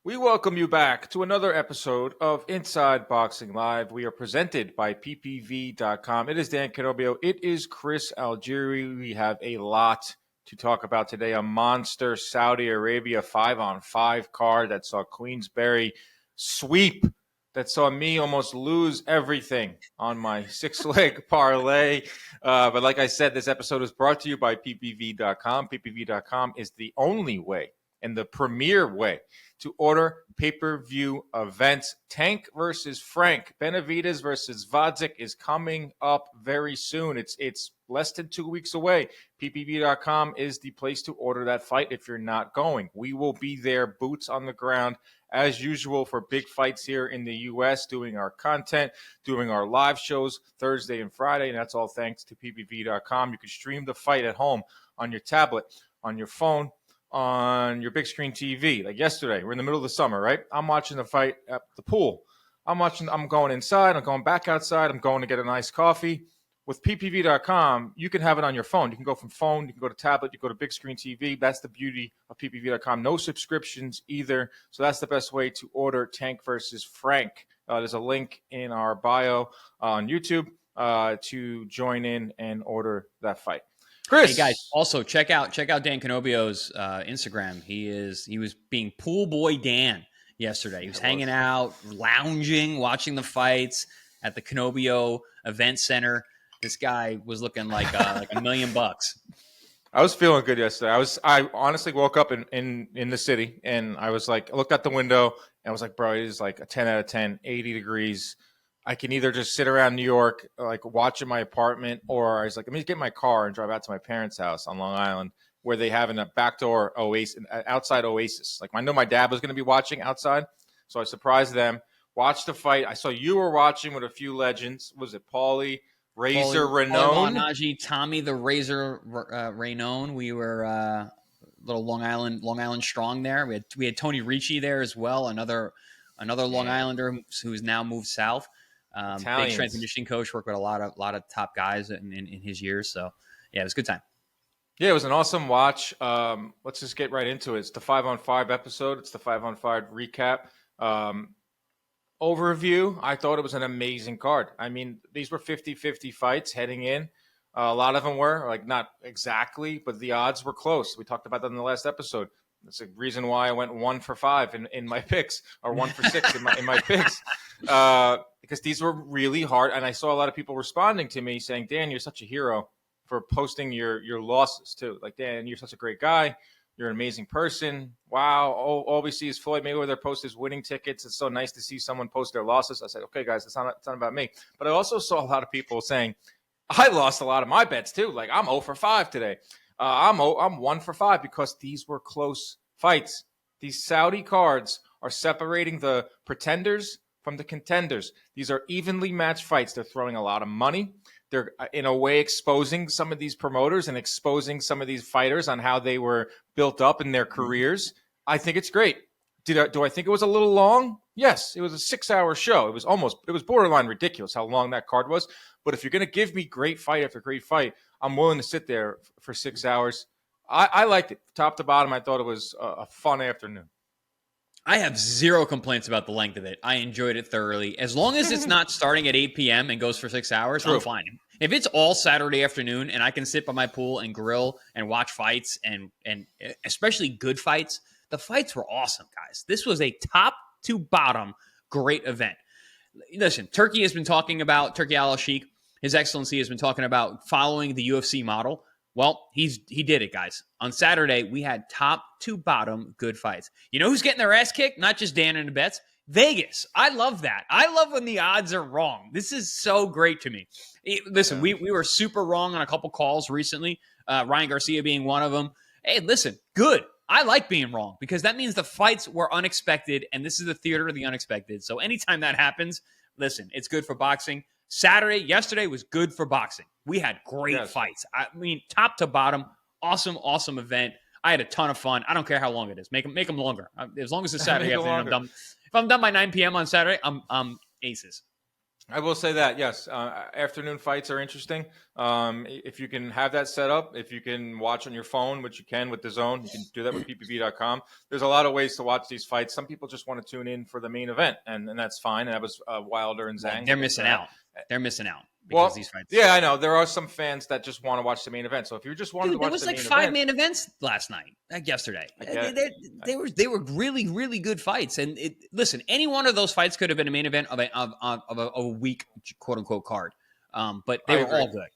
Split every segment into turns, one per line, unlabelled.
We welcome you back to another episode of Inside Boxing Live. We are presented by ppv.com. It is Dan Canobio. It is Chris Algieri. We have a lot to talk about today. A monster Saudi Arabia 5-on-5 card that saw Queensberry sweep, that saw me almost lose everything on my six-leg parlay. But like I said, this episode is brought to you by ppv.com. ppv.com is the only way and the premier way to order pay-per-view events. Tank versus Frank, Benavidez versus Hrgovic is coming up very soon. It's less than 2 weeks away. PPV.com is the place to order that fight if you're not going. We will be there, boots on the ground, as usual, for big fights here in the U.S., doing our content, doing our live shows Thursday and Friday, and that's all thanks to PPV.com. You can stream the fight at home on your tablet, on your phone, on your big screen TV. Like yesterday, we're in the middle of the summer, right? I'm watching the fight at the pool. I'm going inside. I'm going back outside. I'm going to get a nice coffee. With ppv.com, you can have it on your phone. You can go from phone, you can go to tablet, you can go to big screen TV. That's the beauty of ppv.com. No subscriptions either. So that's the best way to order Tank versus Frank. There's a link in our bio on YouTube to join in and order that fight. Chris.
Hey guys, also check out Dan Canobio's Instagram. He was being pool boy Dan yesterday. He was hanging out, lounging, watching the fights at the Canobio Event Center. This guy was looking like $1 million.
I was feeling good yesterday. I honestly woke up in the city and I was like, I looked out the window and I was like, bro, it is like a 10 out of 10, 80 degrees. I can either just sit around New York, like watch in my apartment, or I was like, let me get my car and drive out to my parents' house on Long Island, where they have a backdoor oasis, outside oasis. Like I know my dad was going to be watching outside, so I surprised them. Watched the fight. I saw you were watching with a few legends. Was it Paulie, Razor Rainone?
Najee, Tommy the Razor Rainone. We were little Long Island strong there. We had Tony Ricci there as well, another Long Islander who's now moved south. Big strength and conditioning coach, worked with a lot of top guys in his years. So yeah, it was a good time.
Yeah, it was an awesome watch. Let's just get right into it. It's the 5-on-5 episode. It's the 5-on-5 recap. Overview, I thought it was an amazing card. I mean, these were 50-50 fights heading in. A lot of them were, like, not exactly, but the odds were close. We talked about that in the last episode. That's the reason why I went 1 for 5 in my picks, or 1 for 6 in my picks. Because these were really hard, and I saw a lot of people responding to me saying, Dan, you're such a hero for posting your losses too. Like, Dan, you're such a great guy. You're an amazing person. Wow. All we see is Floyd Mayweather post his winning tickets. It's so nice to see someone post their losses. I said, okay, guys, it's not about me. But I also saw a lot of people saying, I lost a lot of my bets too. Like, I'm 0 for 5 today. I'm 1 for 5 because these were close fights. These Saudi cards are separating the pretenders from the contenders. These are evenly matched fights. They're throwing a lot of money. They're, in a way, exposing some of these promoters and exposing some of these fighters on how they were built up in their careers. I think it's great. Do I think it was a little long? Yes, it was a 6-hour show. It was borderline ridiculous how long that card was. But if you're going to give me great fight after great fight, I'm willing to sit there for 6 hours. I liked it. Top to bottom, I thought it was a fun afternoon.
I have zero complaints about the length of it. I enjoyed it thoroughly. As long as it's not starting at 8 p.m. and goes for 6 hours, True. I'm fine. If it's all Saturday afternoon and I can sit by my pool and grill and watch fights and especially good fights, the fights were awesome, guys. This was a top to bottom great event. Listen, Turkey Al-Sheikh, His Excellency has been talking about following the UFC model. Well, he did it, guys. On Saturday, we had top to bottom good fights. You know who's getting their ass kicked? Not just Dan and the bets. Vegas. I love that. I love when the odds are wrong. This is so great to me. Listen, we were super wrong on a couple calls recently, Ryan Garcia being one of them. Hey, listen, good. I like being wrong because that means the fights were unexpected, and this is the theater of the unexpected. So anytime that happens, listen, it's good for boxing. Yesterday was good for boxing. We had great fights. I mean, top to bottom, awesome event. I had a ton of fun. I don't care how long it is. Make them longer. As long as it's Saturday afternoon, I'm done. If I'm done by 9 p.m. on Saturday, I'm aces.
I will say that, yes, afternoon fights are interesting. If you can have that set up, if you can watch on your phone, which you can with DAZN, you can do that with ppv.com. There's a lot of ways to watch these fights. Some people just want to tune in for the main event, and that's fine. And that was Wilder and Zhang.
They're missing out. They're missing out because
Well,
these fights.
yeah, I know. There are some fans that just want to watch the main event. So if you just wanted to watch the main event.
There was like 5 main events last night, like yesterday. They were really, really good fights. And listen, any one of those fights could have been a main event of a weak, quote unquote, card. But they were all good.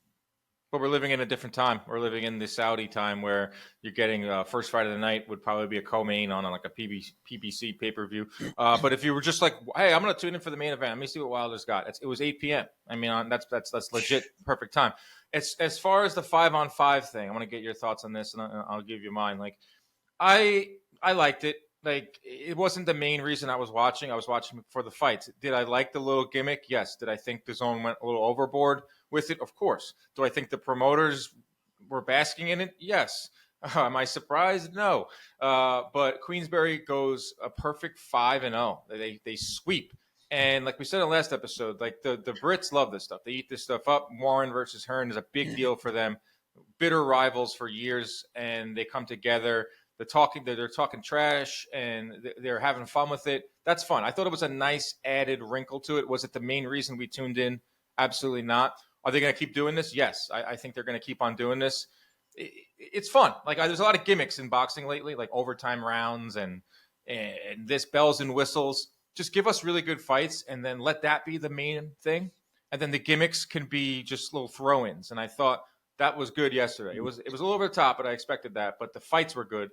But we're living in a different time. We're living in the Saudi time where you're getting first fight of the night would probably be a co-main on like a PBC pay-per-view. But if you were just like, hey, I'm going to tune in for the main event. Let me see what Wilder's got. It was 8 p.m. I mean, that's legit perfect time. As far as the 5-on-5 thing, I want to get your thoughts on this, and I'll give you mine. Like, I liked it. Like, it wasn't the main reason I was watching. I was watching for the fights. Did I like the little gimmick? Yes. Did I think DAZN went a little overboard with it? Of course. Do I think the promoters were basking in it? Yes. Am I surprised? No. But Queensberry goes a perfect 5-0. They sweep. And like we said in the last episode, like the Brits love this stuff. They eat this stuff up. Warren versus Hearn is a big deal for them. Bitter rivals for years, and they come together. They're talking trash, and they're having fun with it. That's fun. I thought it was a nice added wrinkle to it. Was it the main reason we tuned in? Absolutely not. Are they going to keep doing this? Yes, I think they're going to keep on doing this. It's fun. Like, there's a lot of gimmicks in boxing lately, like overtime rounds and this bells and whistles. Just give us really good fights, and then let that be the main thing. And then the gimmicks can be just little throw-ins. And I thought that was good yesterday. It was a little over the top, but I expected that. But the fights were good.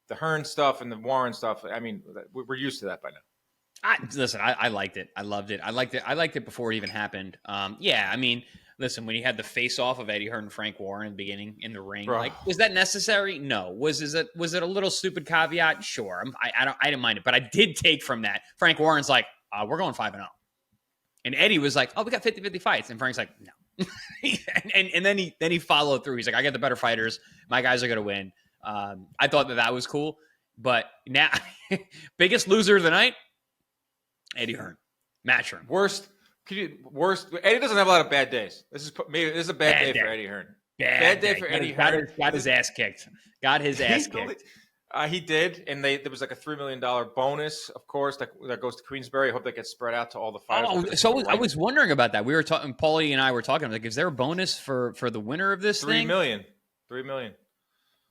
The Hearn stuff and the Warren stuff, I mean, we're used to that by now.
Listen, I liked it. I loved it. I liked it before it even happened. Yeah, I mean, listen, when you had the face-off of Eddie Hearn and Frank Warren in the beginning in the ring, like, was that necessary? No. Was it a little stupid caveat? Sure. I didn't mind it, but I did take from that. Frank Warren's like, we're going 5-0. And Eddie was like, we got 50-50 fights. And Frank's like, no. and then he followed through. He's like, I got the better fighters. My guys are going to win. I thought that was cool, but now biggest loser of the night, Eddie Hearn, Matchroom.
Worst. Eddie doesn't have a lot of bad days. This is a bad day for Eddie Hearn.
Bad day for Eddie Hearn. Got his ass kicked.
He did, and there was like a $3 million bonus, of course, that goes to Queensberry. I hope that gets spread out to all the fighters.
I was wondering about that. We were talking. Paulie and I were talking. Like, is there a bonus for the winner of this thing?
$3 million.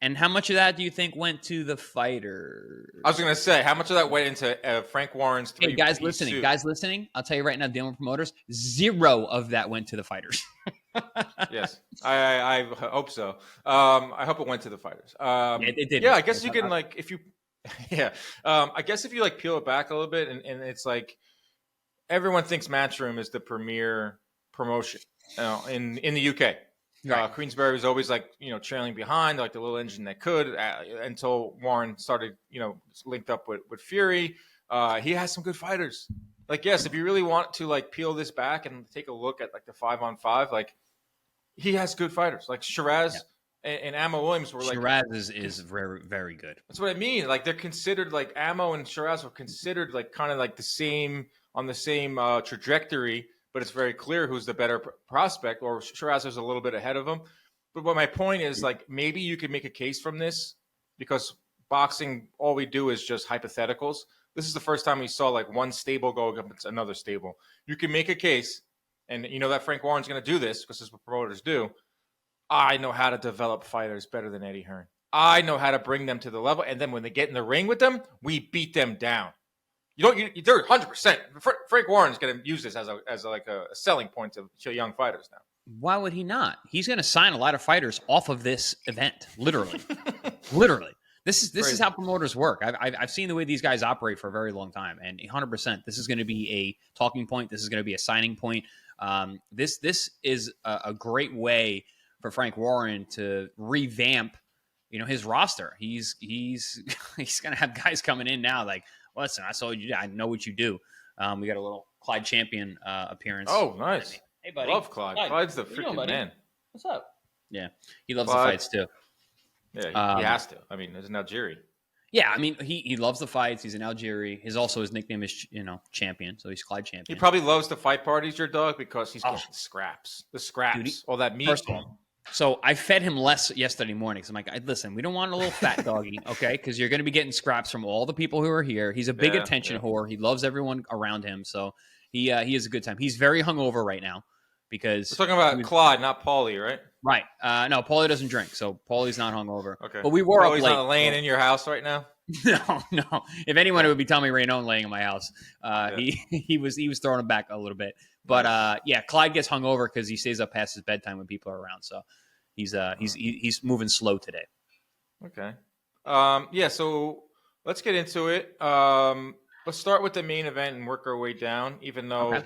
And how much of that do you think went to the fighter?
I was going to say, how much of that went into Frank Warren's three?
Hey, guys listening, I'll tell you right now, Dylan promoters, 0 of that went to the fighters.
Yes, I hope so. I hope it went to the fighters.
It did.
Yeah, I guess you can, like, if you, I guess if you like peel it back a little bit, and it's like everyone thinks Matchroom is the premier promotion in the UK. Right. Queensberry was always like, trailing behind, like the little engine that could, until Warren started, linked up with Fury. He has some good fighters. Like, yes, if you really want to like peel this back and take a look at like the 5-on-5, like he has good fighters. Like Sheeraz and Ammo Williams were like.
Sheeraz is very, very good.
That's what I mean. Like, they're considered, like, Ammo and Sheeraz were considered like kind of like on the same trajectory. But it's very clear who's the better prospect, or Sheeraz is a little bit ahead of him. But what my point is, like, maybe you could make a case from this, because boxing, all we do is just hypotheticals. This is the first time we saw like one stable go against another stable. You can make a case, and that Frank Warren's going to do this because this is what promoters do. I know how to develop fighters better than Eddie Hearn. I know how to bring them to the level, and then when they get in the ring with them, we beat them down. They're 100%. Frank Warren's going to use this as a selling point to young fighters now.
Why would he not? He's going to sign a lot of fighters off of this event, literally. Literally. This is how promoters work. I've seen the way these guys operate for a very long time, and 100%. This is going to be a talking point. This is going to be a signing point. This is a great way for Frank Warren to revamp, his roster. He's going to have guys coming in now like, listen, I know what you do. We got a little Clyde Champion appearance.
Oh, nice.
Hey, buddy.
Love Clyde. Clyde's the freaking man.
What's up? Yeah. He loves the fights, too.
Yeah, he has to. I mean, there's an Algerian.
Yeah, I mean, he loves the fights. He's an Algerian. His nickname is, champion. So he's Clyde Champion.
He probably loves the fight parties, your dog, because he's getting scraps. The scraps.
Dude,
all that meat.
First of all, so I fed him less yesterday morning. So I'm like, listen, we don't want a little fat doggy, okay? Because you're going to be getting scraps from all the people who are here. He's a big attention whore. He loves everyone around him. So he has a good time. He's very hungover right now because
we're talking about Claude, not Paulie, right?
Right. No, Paulie doesn't drink, so Paulie's not hungover.
Okay.
But we were
Paulie's
up late.
not laying in your house right now?
No. If anyone, it would be Tommy Rainone laying in my house. He was throwing him back a little bit. But Clyde gets hungover because he stays up past his bedtime when people are around. So he's moving slow today.
Okay. So let's get into it. Let's start with the main event and work our way down, even though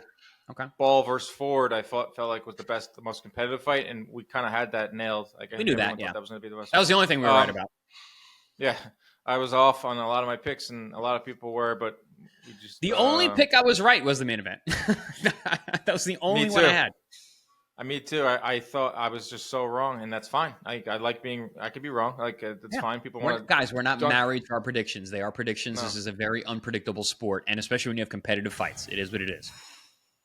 Okay.
Ball versus Ford, I felt like was the most competitive fight, and we kind of had that nailed.
We knew that, yeah.
That was going to be the best.
That was the only thing we were right about.
Yeah, I was off on a lot of my picks, and a lot of people were, but we just
the only pick I was right was the main event. That was the only one I had.
Me too. I thought I was just so wrong, and that's fine. I like being. I could be wrong. That's fine. People want
guys. We're not married to our predictions. They are predictions. No. This is a very unpredictable sport, and especially when you have competitive fights, it is what it is.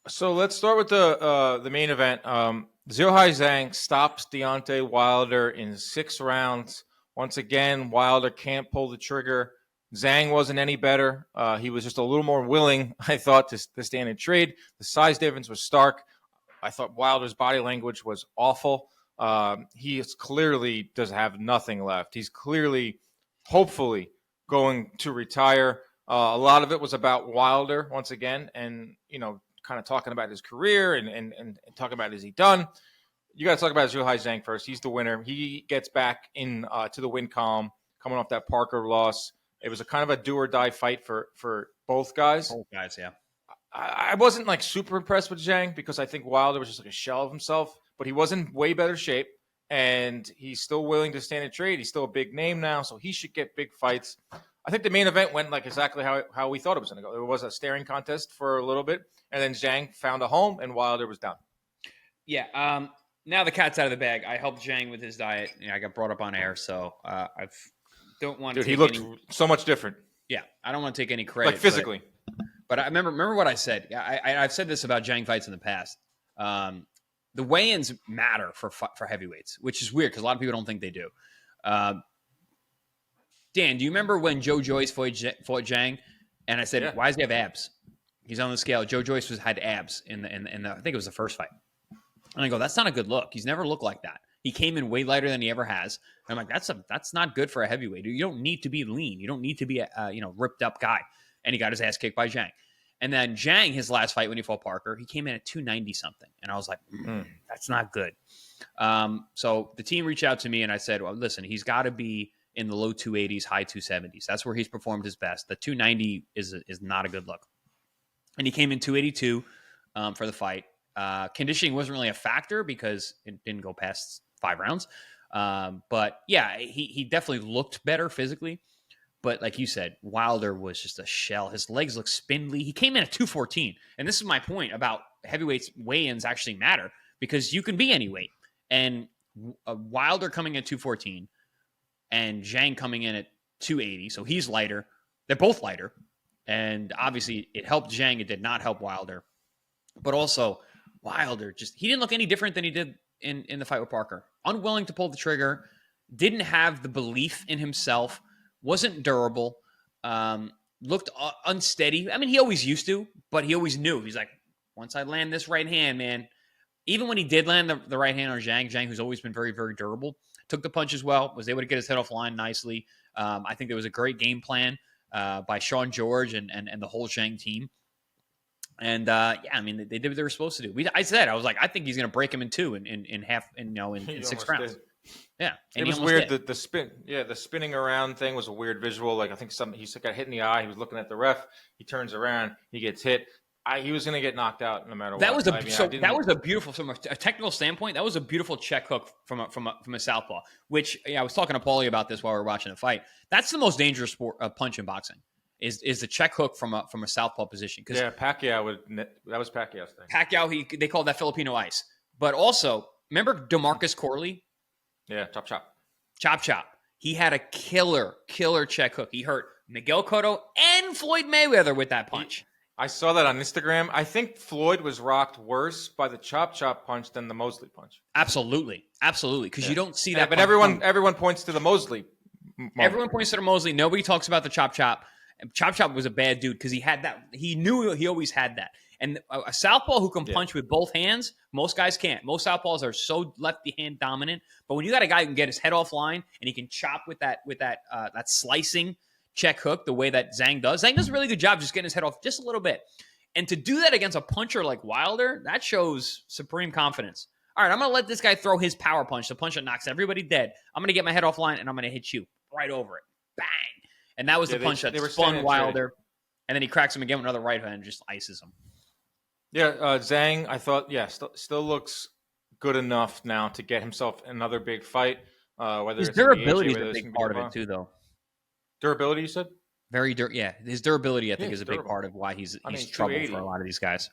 So let's start with the main event. Zhang stops Deontay Wilder in 6 rounds. Once again, Wilder can't pull the trigger. Zhang wasn't any better. He was just a little more willing, I thought, to stand and trade. The size difference was stark. I thought Wilder's body language was awful. He clearly does have nothing left. He's clearly, hopefully, going to retire. A lot of it was about Wilder, once again, and, kind of talking about his career and talking about is he done. You got to talk about Zhang first. He's the winner. He gets back in to the win column coming off that Parker loss. It was a kind of a do or die fight for both guys.
Both guys, yeah.
I wasn't super impressed with Zhang because I think Wilder was just a shell of himself, but he was in way better shape and he's still willing to stand and trade. He's still a big name now, so he should get big fights. I think the main event went exactly how we thought it was going to go. It was a staring contest for a little bit, and then Zhang found a home, and Wilder was down.
Yeah. Now the cat's out of the bag. I helped Zhang with his diet. I got brought up on air, so I don't want to.
Dude, he looked so much different.
Yeah, I don't want to take any credit,
physically.
But I remember what I said. I've said this about Zhang fights in the past. The weigh-ins matter for heavyweights, which is weird because a lot of people don't think they do. Dan, do you remember when Joe Joyce fought Zhang? And I said, Why does he have abs? He's on the scale. Joe Joyce had abs in the I think it was the first fight. And I go, that's not a good look. He's never looked like that. He came in way lighter than he ever has. And I'm like, that's not good for a heavyweight. You don't need to be lean. You don't need to be a ripped up guy. And he got his ass kicked by Zhang. And then Zhang, his last fight when he fought Parker, he came in at 290 something. And I was like, that's not good. So the team reached out to me and I said, well, listen, he's got to be in the low 280s, high 270s. That's where he's performed his best. The 290 is not a good look. And he came in 282 for the fight. Conditioning wasn't really a factor because it didn't go past 5 rounds. But yeah, he definitely looked better physically. But like you said, Wilder was just a shell. His legs look spindly. He came in at 214. And this is my point about heavyweights weigh-ins actually matter because you can be any weight. And Wilder coming at 214 and Zhang coming in at 280. So he's lighter. They're both lighter. And obviously it helped Zhang. It did not help Wilder. But also Wilder he didn't look any different than he did in the fight with Parker. Unwilling to pull the trigger. Didn't have the belief in himself. Wasn't durable. Looked unsteady. I mean, he always used to, but he always knew. He's like, once I land this right hand, man. Even when he did land the right hand on Zhang, who's always been very, very durable, took the punches well, was able to get his head off the line nicely. I think there was a great game plan by Sean George and the whole Zhang team. And I mean, they did what they were supposed to do. I was like, I think he's going to break him in 2 in half, in 6 rounds. Did. Yeah,
it was weird. The spin, the spinning around thing was a weird visual. I think he got hit in the eye. He was looking at the ref. He turns around. He gets hit. He was going to get knocked out no matter what.
That was a beautiful, from a technical standpoint. That was a beautiful check hook from a southpaw. Which I was talking to Paulie about this while we were watching the fight. That's the most dangerous punch in boxing. Is the check hook from a southpaw position?
Pacquiao that was Pacquiao's thing.
Pacquiao, they called that Filipino ice. But also, remember DeMarcus Corley?
Yeah, chop.
Chop. He had a killer check hook. He hurt Miguel Cotto and Floyd Mayweather with that punch.
I saw that on Instagram. I think Floyd was rocked worse by the chop punch than the Mosley punch.
Absolutely. Because you don't see that.
But everyone points to the Mosley moment.
Everyone points to the Mosley. Nobody talks about the chop. Chop was a bad dude because he had that. He knew he always had that. And a southpaw who can punch with both hands, most guys can't. Most southpaws are so lefty hand dominant. But when you got a guy who can get his head offline and he can chop with that slicing check hook, the way that Zhang does a really good job just getting his head off just a little bit. And to do that against a puncher like Wilder, that shows supreme confidence. All right, I'm going to let this guy throw his power punch, the punch that knocks everybody dead. I'm going to get my head offline and I'm going to hit you right over it. Bang. And that was the punch that spun Wilder. And then he cracks him again with another right hand and just ices him.
Yeah, Zhang, I thought, still looks good enough now to get himself another big fight. Whether
his
it's
durability is a big part of it too, though.
Durability, you said?
His durability, I think, is a big part of why he's trouble for a lot of these guys.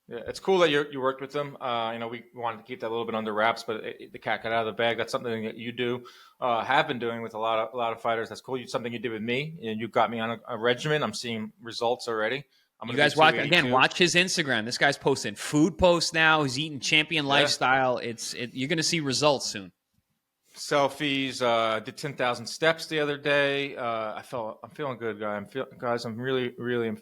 Yeah, it's cool that you worked with them. We wanted to keep that a little bit under wraps, but the cat got out of the bag. That's something that you do, have been doing with a lot of fighters. That's cool. It's something you did with me, and you got me on a regimen. I'm seeing results already.
You guys watch his Instagram. This guy's posting food posts now. He's eating champion lifestyle. You're going to see results soon.
Selfies. Did 10,000 steps the other day. I'm feeling good, guys. I'm really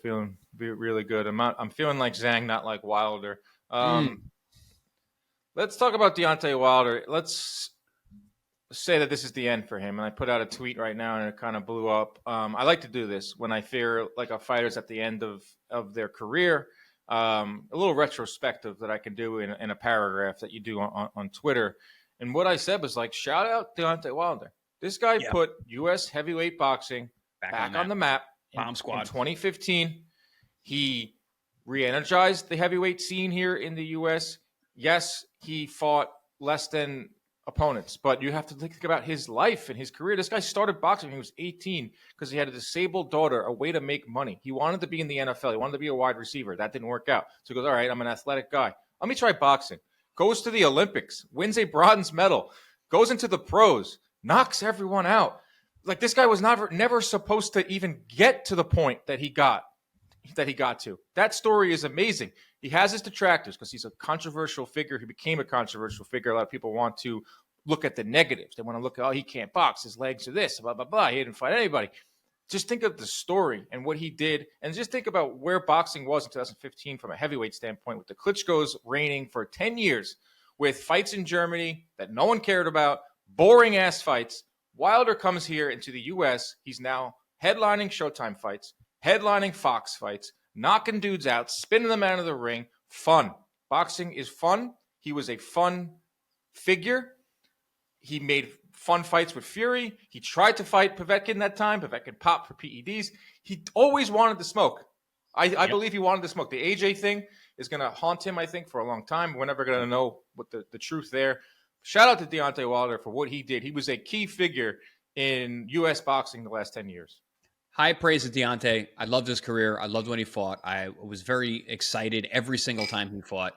feeling really good. I'm feeling like Zhang, not like Wilder. Let's talk about Deontay Wilder. Let's say that this is the end for him. And I put out a tweet right now, and it kind of blew up. I like to do this when I fear like a fighter's at the end of their career. A little retrospective that I can do in a paragraph that you do on Twitter. And what I said was like, shout out Deontay Wilder. This guy put U.S. heavyweight boxing back on the map
Bomb Squad.
In 2015. He re-energized the heavyweight scene here in the U.S. Yes, he fought less than opponents, but you have to think about his life and his career. This guy started boxing when he was 18 because he had a disabled daughter, a way to make money. He wanted to be in the NFL. He wanted to be a wide receiver. That didn't work out. So he goes, all right, I'm an athletic guy. Let me try boxing. Goes to the Olympics, wins a bronze medal, goes into the pros, knocks everyone out. Like this guy was never supposed to even get to the point that he got to. That story is amazing. He has his detractors because he's a controversial figure. He became a controversial figure. A lot of people want to look at the negatives. They want to look at, he can't box. His legs are this, blah, blah, blah. He didn't fight anybody. Just think of the story and what he did, and just think about where boxing was in 2015 from a heavyweight standpoint, with the Klitschko's reigning for 10 years, with fights in Germany that no one cared about, boring-ass fights. Wilder comes here into the U.S. He's now headlining Showtime fights, headlining Fox fights, knocking dudes out, spinning them out of the ring. Fun. Boxing is fun. He was a fun figure. He made fun fights with Fury. He tried to fight Povetkin that time. Povetkin popped for PEDs. He always wanted to smoke. I believe he wanted to smoke. The AJ thing is going to haunt him, I think, for a long time. We're never going to know what the truth there. Shout out to Deontay Wilder for what he did. He was a key figure in U.S. boxing the last 10 years.
High praise to Deontay. I loved his career. I loved when he fought. I was very excited every single time he fought.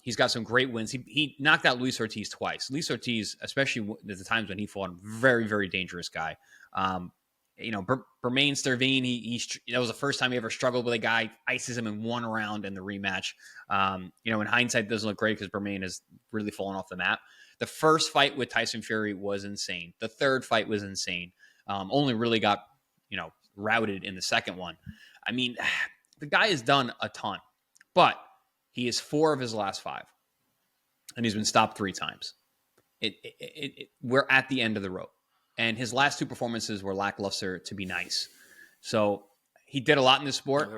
He's got some great wins. He knocked out Luis Ortiz twice. Luis Ortiz, especially at the times when he fought, very, very dangerous guy. Bermain Stervine, that was the first time he ever struggled with a guy, ices him in one round in the rematch. In hindsight, it doesn't look great because Bermain has really fallen off the map. The first fight with Tyson Fury was insane. The third fight was insane. Only really got, routed in the second one. I mean, the guy has done a ton, but he is 4 of his last 5, and he's been stopped 3 times. We're at the end of the road, and his last 2 performances were lackluster, to be nice. So he did a lot in this sport.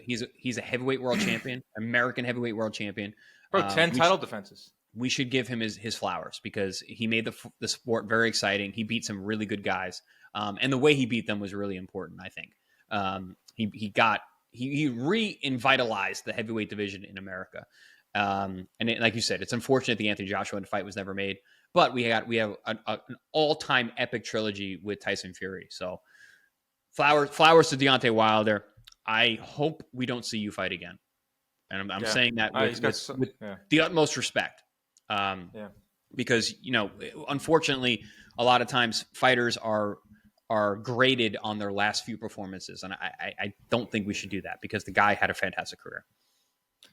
He's a heavyweight world champion, American heavyweight world champion.
10 title defenses.
We should give him his flowers because he made the sport very exciting. He beat some really good guys, and the way he beat them was really important, I think. He re-invitalized the heavyweight division in America. Like you said, it's unfortunate the Anthony Joshua fight was never made, but we have an all-time epic trilogy with Tyson Fury. So flowers to Deontay Wilder. I hope we don't see you fight again. And I'm saying that with the utmost respect. Because, unfortunately, a lot of times fighters are graded on their last few performances, and I don't think we should do that because the guy had a fantastic career.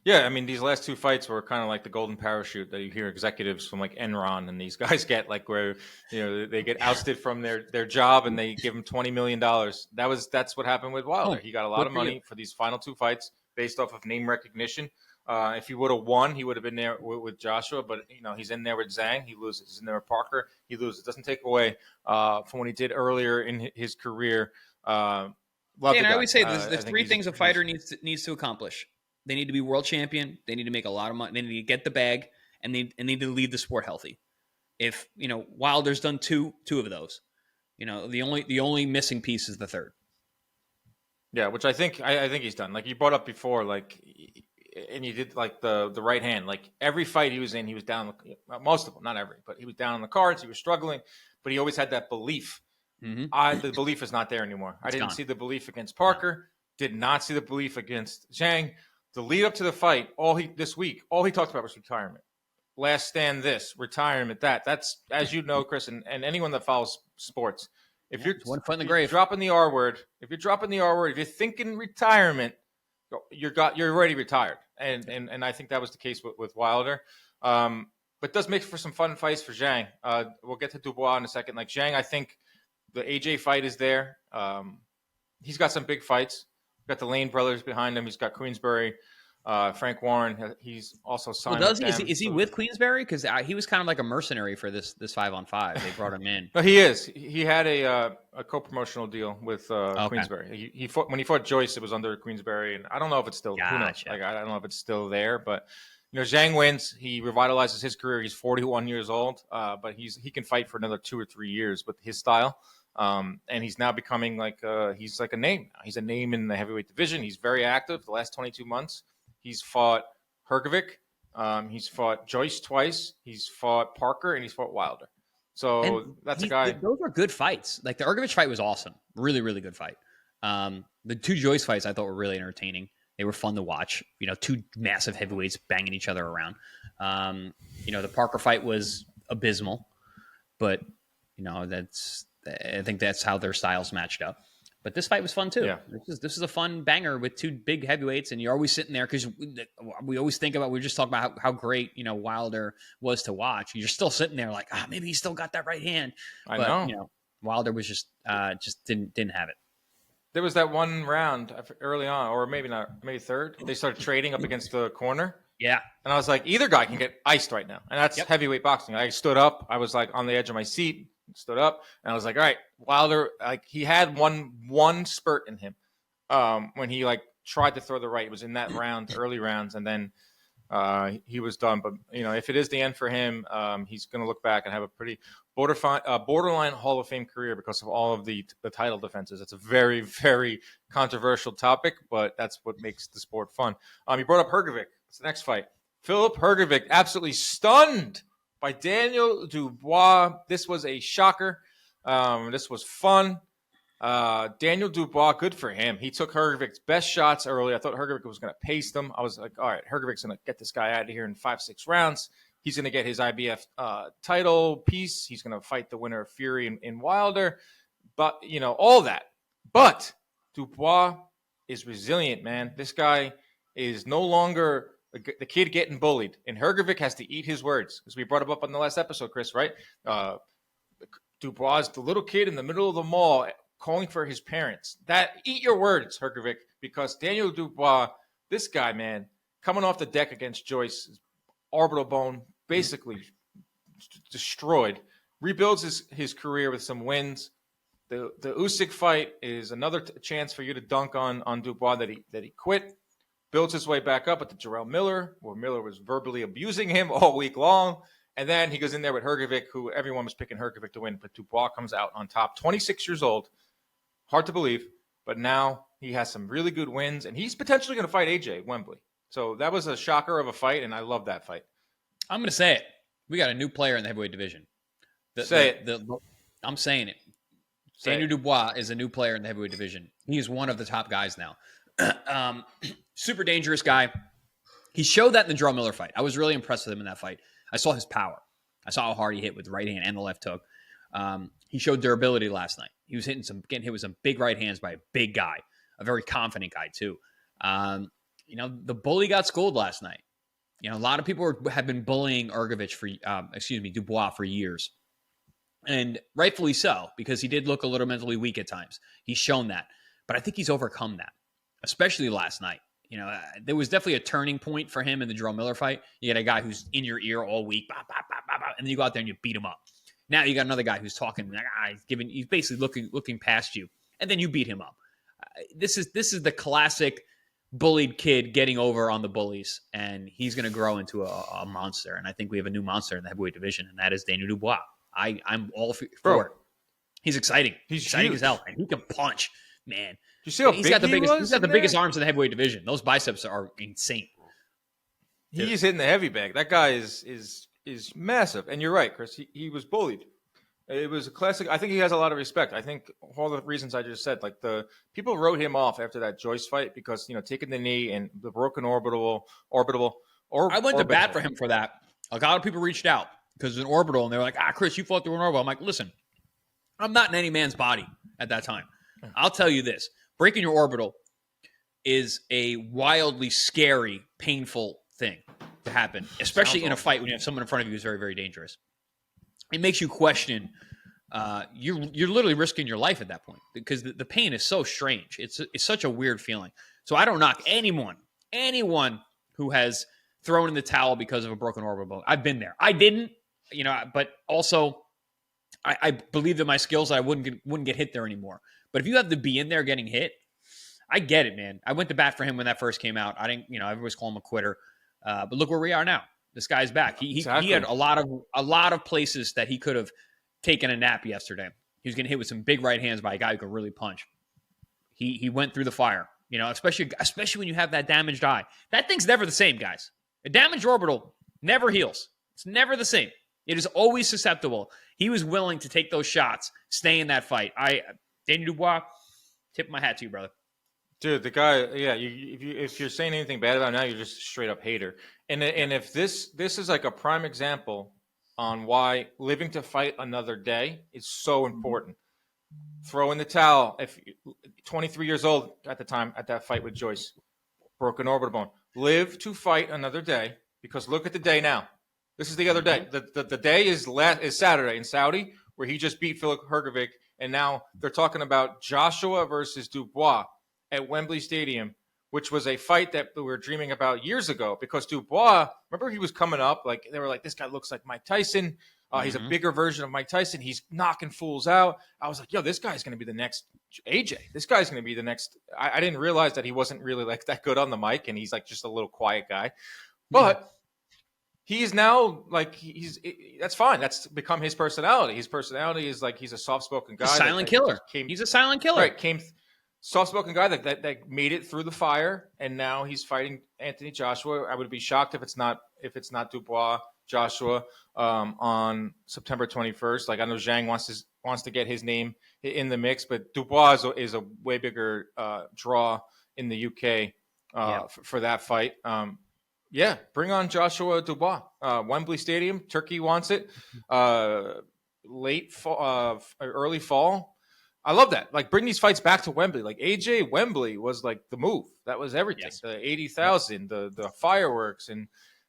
Yeah, I mean, these last two fights were kind of like the golden parachute that you hear executives from like Enron and these guys get, like where they get ousted from their job and they give them $20 million. That's what happened with Wilder. He got a lot of money for these final two fights based off of name recognition. If he would have won, he would have been there with Joshua, but he's in there with Zhang. He loses. He's in there with Parker. He loses. It doesn't take away from what he did earlier in his career.
And I always say there's three things a fighter needs to accomplish. They need to be world champion. They need to make a lot of money. They need to get the bag, and they need to leave the sport healthy. If Wilder's done two of those, the only missing piece is the third.
Yeah, which I think he's done. Like you brought up before, like, and you did like the right hand. Like every fight he was in, he was down. Most of them, not every, but he was down on the cards. He was struggling, but he always had that belief. Mm-hmm. The belief is not there anymore. I didn't see the belief against Parker. Did not see the belief against Zhang. The lead up to the fight, all he talked about was retirement. Last stand, this retirement, that. That's, as you know, Chris, and anyone that follows sports. If you're
one foot in the grave,
dropping the R word. If you're dropping the R word, if you're thinking retirement, you're already retired. And I think that was the case with Wilder. But it does make for some fun fights for Zhang. We'll get to Dubois in a second. Like Zhang, I think the AJ fight is there. He's got some big fights. Got the Lane brothers behind him. He's got Queensberry, Frank Warren. He's also signed.
Well, is he with Queensberry? Because he was kind of like a mercenary for this 5-on-5. They brought him in.
No, he is. He had a co-promotional deal with Queensberry. He fought when he fought Joyce. It was under Queensberry, and I don't know if it's still.
Gotcha.
Who knows? Like I don't know if it's still there, but Zhang wins. He revitalizes his career. He's 41 years old, but he can fight for another 2 or 3 years with his style. And he's now becoming he's like a name. He's a name in the heavyweight division. He's very active. The last 22 months, he's fought Hrgovic. He's fought Joyce twice. He's fought Parker, and he's fought Wilder. So that's a guy.
Those are good fights. Like the Hrgovic fight was awesome. Really, really good fight. The two Joyce fights I thought were really entertaining. They were fun to watch. Two massive heavyweights banging each other around. The Parker fight was abysmal, but I think that's how their styles matched up. But this fight was fun too. Yeah. This is a fun banger with two big heavyweights, and you're always sitting there because we always think about. We were just talking about how great Wilder was to watch. You're still sitting there like, maybe he still got that right hand.
I know.
Wilder was just didn't have it.
There was that one round early on, or maybe not, maybe third. They started trading up against the corner.
Yeah.
And I was like, either guy can get iced right now, and that's heavyweight boxing. I stood up. I was like on the edge of my seat. Stood up, and I was like, all right, Wilder, like he had one spurt in him when he tried to throw the right. It was in that round, early rounds, and then he was done. But if it is the end for him, he's going to look back and have a pretty borderline Hall of Fame career because of all of the title defenses. It's a very, very controversial topic, but that's what makes the sport fun. You brought up Hrgovic. It's the next fight. Filip Hrgovic absolutely stunned by Daniel Dubois. This was a shocker. This was fun. Daniel Dubois, good for him. He took Hrgovic's best shots early. I thought Hrgovic was going to pace them. I was like, all right, Hrgovic's going to get this guy out of here in 5-6 rounds. He's going to get his IBF title piece. He's going to fight the winner of Fury in Wilder. But, all that. But Dubois is resilient, man. This guy is no longer the kid getting bullied, and Hrgovic has to eat his words, because we brought him up on the last episode, Chris, right? Dubois, the little kid in the middle of the mall calling for his parents. Eat your words, Hrgovic, because Daniel Dubois, this guy, man, coming off the deck against Joyce, orbital bone basically destroyed, rebuilds his career with some wins. The Usyk fight is another chance for you to dunk on Dubois that he quit. Builds his way back up at the Jarrell Miller, where Miller was verbally abusing him all week long. And then he goes in there with Hrgovic, who everyone was picking Hrgovic to win. But Dubois comes out on top, 26 years old. Hard to believe. But now he has some really good wins. And he's potentially going to fight AJ at Wembley. So that was a shocker of a fight, and I love that fight.
I'm going to say it. We got a new player in the heavyweight division. I'm saying it. Daniel Dubois is a new player in the heavyweight division. He is one of the top guys now. Super dangerous guy. He showed that in the Jarrell Miller fight. I was really impressed with him in that fight. I saw his power. I saw how hard he hit with the right hand and the left hook. He showed durability last night. He was getting hit with some big right hands by a big guy, a very confident guy too. The bully got schooled last night. A lot of people have been bullying Dubois for years. And rightfully so, because he did look a little mentally weak at times. He's shown that. But I think he's overcome that, especially last night. There was definitely a turning point for him in the Jerome Miller fight. You got a guy who's in your ear all week, bah, bah, bah, bah, bah, and then you go out there and you beat him up. Now you got another guy who's talking, he's basically looking past you, and then you beat him up. This is the classic bullied kid getting over on the bullies, and he's going to grow into a monster. And I think we have a new monster in the heavyweight division, and that is Daniel Dubois. I'm all for it. He's exciting. He's exciting as hell, and he can punch, man.
You see how
he's
big
got the
he
biggest.
was
He's got the
in
biggest
there?
arms in the heavyweight division. Those biceps are insane.
He's hitting the heavy bag. That guy is massive. And you're right, Chris. He was bullied. It was a classic. I think he has a lot of respect. I think all the reasons I just said, like the people wrote him off after that Joyce fight because taking the knee and the broken orbital.
I went to bat for him for that. A lot of people reached out because it's an orbital, and they were like, Chris, you fought through an orbital. I'm like, listen, I'm not in any man's body at that time. I'll tell you this. Breaking your orbital is a wildly scary, painful thing to happen, especially in a fight when you have someone in front of you who's very, very dangerous. It makes you question. You're literally risking your life at that point because the pain is so strange. It's such a weird feeling. So I don't knock anyone who has thrown in the towel because of a broken orbital bone. I've been there. I didn't, but also I believed in my skills that I wouldn't get hit there anymore. But if you have to be in there getting hit, I get it, man. I went to bat for him when that first came out. I didn't, everybody's calling him a quitter. But look where we are now. This guy's back. He had a lot of places that he could have taken a nap yesterday. He was getting hit with some big right hands by a guy who could really punch. He went through the fire, especially when you have that damaged eye. That thing's never the same, guys. A damaged orbital never heals. It's never the same. It is always susceptible. He was willing to take those shots, stay in that fight. Daniel Dubois, tip my hat to you, brother.
Dude, the guy, yeah. If you're saying anything bad about him now, you're just a straight up hater. And if this is like a prime example on why living to fight another day is so important. Throw in the towel. If 23 years old at the time at that fight with Joyce, broken orbital bone. Live to fight another day because look at the day now. This is the other day. The day is Saturday in Saudi where he just beat Filip Hrgovic, and now they're talking about Joshua versus Dubois at Wembley Stadium, which was a fight that we were dreaming about years ago because Dubois, remember he was coming up, like they were like, this guy looks like Mike Tyson. He's a bigger version of Mike Tyson. He's knocking fools out. I was like, yo, this guy's going to be the next AJ. This guy's going to be the next. I didn't realize that he wasn't really like that good on the mic, and he's like just a little quiet guy. But he's now like that's fine. That's become his personality. His personality is like he's a soft-spoken guy.
Silent killer. He's a silent killer.
Right. Soft-spoken guy that made it through the fire, and now he's fighting Anthony Joshua. I would be shocked if it's not Dubois Joshua on September 21st. Like I know Zhang wants to get his name in the mix, but Dubois is a way bigger draw in the UK for that fight. Bring on Joshua Dubois. Wembley Stadium, Turkey wants it. Late fall, early fall. I love that. Like, bring these fights back to Wembley. Like, AJ Wembley was like the move. That was everything. Yes. The 80,000, the fireworks. And,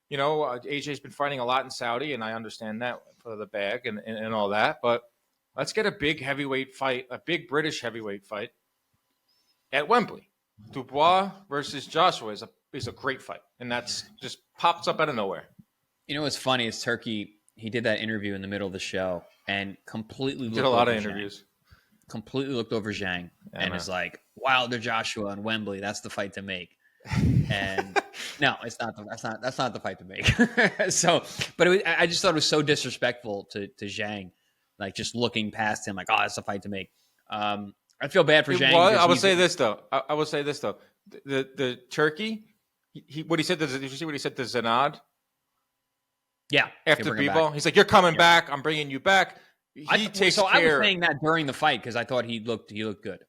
AJ's been fighting a lot in Saudi, and I understand that for the bag and all that. But let's get a big heavyweight fight, a big British heavyweight fight at Wembley. Dubois versus Joshua is a great fight. And that's just pops up out of nowhere.
What's funny is Turkey, he did that interview in the middle of the show and completely
did a lot of interviews.
Completely looked over Zhang and is like, Wilder Joshua on Wembley, that's the fight to make. And no, it's not. That's not the fight to make. I just thought it was so disrespectful to Zhang, like just looking past him, like, oh, that's the fight to make. I feel bad for Zhang.
Well, I will say this though. The Turkey, what he said. Did you see what he said to Zinad?
Yeah.
After Bivol, he's like, "You're coming back. I'm bringing you back." I was
saying that during the fight because I thought he looked good.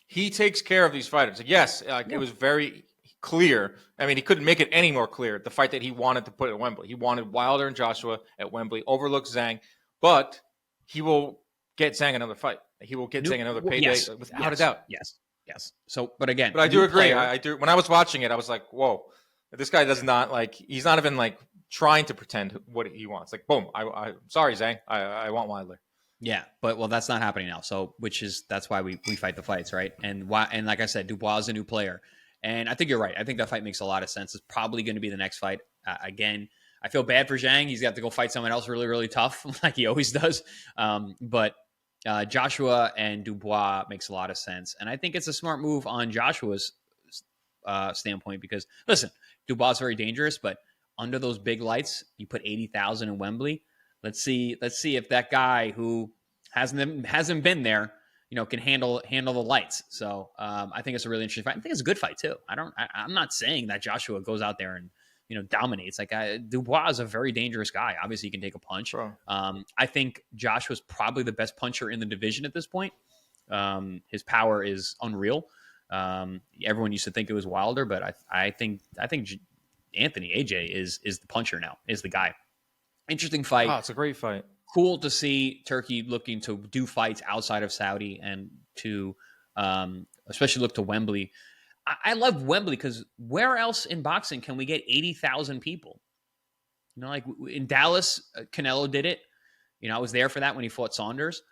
He takes care of these fighters. Yes, it was very clear. I mean, he couldn't make it any more clear. The fight that he wanted to put at Wembley. He wanted Wilder and Joshua at Wembley, overlook Zhang, but he will get Zhang another fight. He will get Zhang another payday without a doubt.
Yes. So, but again,
but I do agree. I do. When I was watching it, I was like, whoa, this guy does not like. He's not even like trying to pretend what he wants. Like, boom. I'm sorry, Zhang. I want Wilder.
Yeah, but that's not happening now. So, that's why we fight the fights, right? And like I said, Dubois is a new player, and I think you're right. I think that fight makes a lot of sense. It's probably going to be the next fight. Again, I feel bad for Zhang. He's got to go fight someone else really, really tough, like he always does. But Joshua and Dubois makes a lot of sense, and I think it's a smart move on Joshua's standpoint because listen, Dubois is very dangerous, but under those big lights, you put 80,000 in Wembley. Let's see if that guy who hasn't been there, can handle the lights. So I think it's a really interesting fight. I think it's a good fight too. I'm not saying that Joshua goes out there and dominates. Like Dubois is a very dangerous guy. Obviously, he can take a punch. I think Joshua's probably the best puncher in the division at this point. His power is unreal. Everyone used to think it was Wilder, but I think Anthony AJ is the puncher now. Is the guy. Interesting fight.
Oh, it's a great fight.
Cool to see Turkey looking to do fights outside of Saudi and to especially look to Wembley. I love Wembley because where else in boxing can we get 80,000 people? Like in Dallas, Canelo did it. I was there for that when he fought Saunders.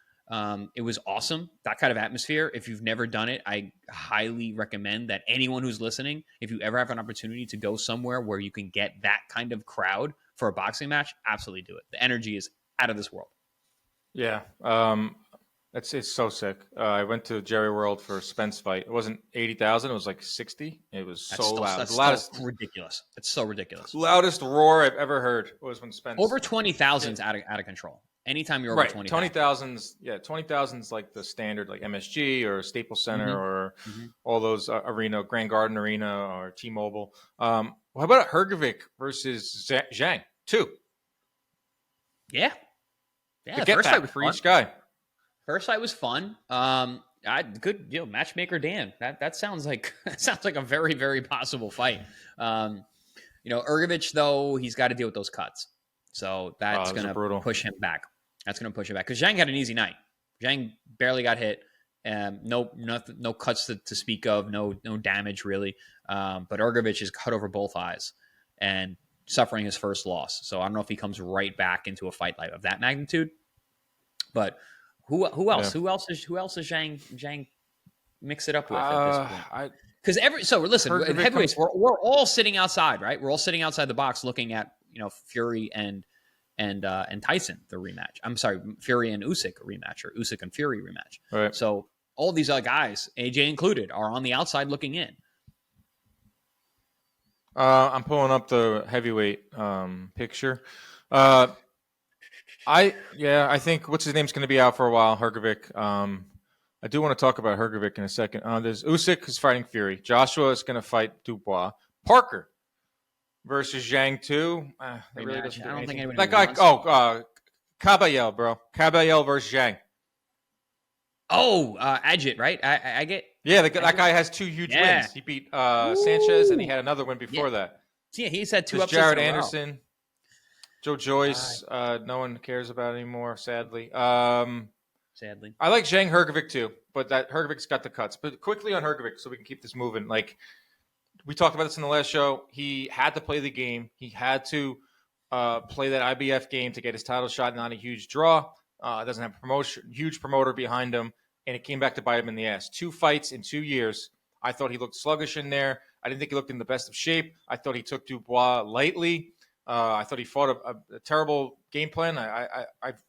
It was awesome. That kind of atmosphere. If you've never done it, I highly recommend that anyone who's listening, if you ever have an opportunity to go somewhere where you can get that kind of crowd for a boxing match, absolutely do it. The energy is out of this world.
Yeah. It's so sick. I went to Jerry World for Spence fight. It wasn't 80,000. It was like 60. It was loud.
That's loudest, ridiculous. It's so ridiculous.
Loudest roar I've ever heard was when Spence.
Over 20,000 is out of control. Anytime you're over 20,000.
20,000's like the standard, like MSG or Staples Center or all those Grand Garden Arena or T-Mobile. How about Hrgovic versus Zhang? 2.
Yeah.
The get back for each guy.
First fight was fun. Good, matchmaker Dan. That sounds like a very, very possible fight. Hrgovic though, he's got to deal with those cuts, so that's going to push him back. That's going to push him back because Zhang had an easy night. Zhang barely got hit. No cuts to speak of. No damage really. But Hrgovic is cut over both eyes and suffering his first loss. So I don't know if he comes right back into a fight like of that magnitude. But who else? Yeah. Who else is Zhang mix it up with at this point? Because listen, heavyweights, we're all sitting outside, right? We're all sitting outside the box looking at Fury and Tyson, the rematch. I'm sorry, Fury and Usyk rematch, or Usyk and Fury rematch.
Right.
So all these other guys, AJ included, are on the outside looking in.
I'm pulling up the heavyweight picture. I think what's his name's going to be out for a while. Hrgovic. I do want to talk about Hrgovic in a second. There's Usyk is fighting Fury. Joshua is going to fight Dubois. Parker versus Zhang 2. Really I don't think anybody that guy. Caballel, bro. Caballel versus Zhang.
Ajit, right? I get.
Yeah, that guy has 2 huge wins. He beat Sanchez, and he had another win before that.
Yeah, he's had 2 upsets.
Jared Anderson, Joe Joyce. No one cares about anymore, sadly.
Sadly,
I like Zhang Hrgovic too, but that Hrgovic's got the cuts. But quickly on Hrgovic, so we can keep this moving. Like we talked about this in the last show, he had to play the game. He had to play that IBF game to get his title shot. Not a huge draw. Doesn't have huge promoter behind him, and it came back to bite him in the ass. 2 fights in 2 years. I thought he looked sluggish in there. I didn't think he looked in the best of shape. I thought he took Dubois lightly. I thought he fought a terrible game plan.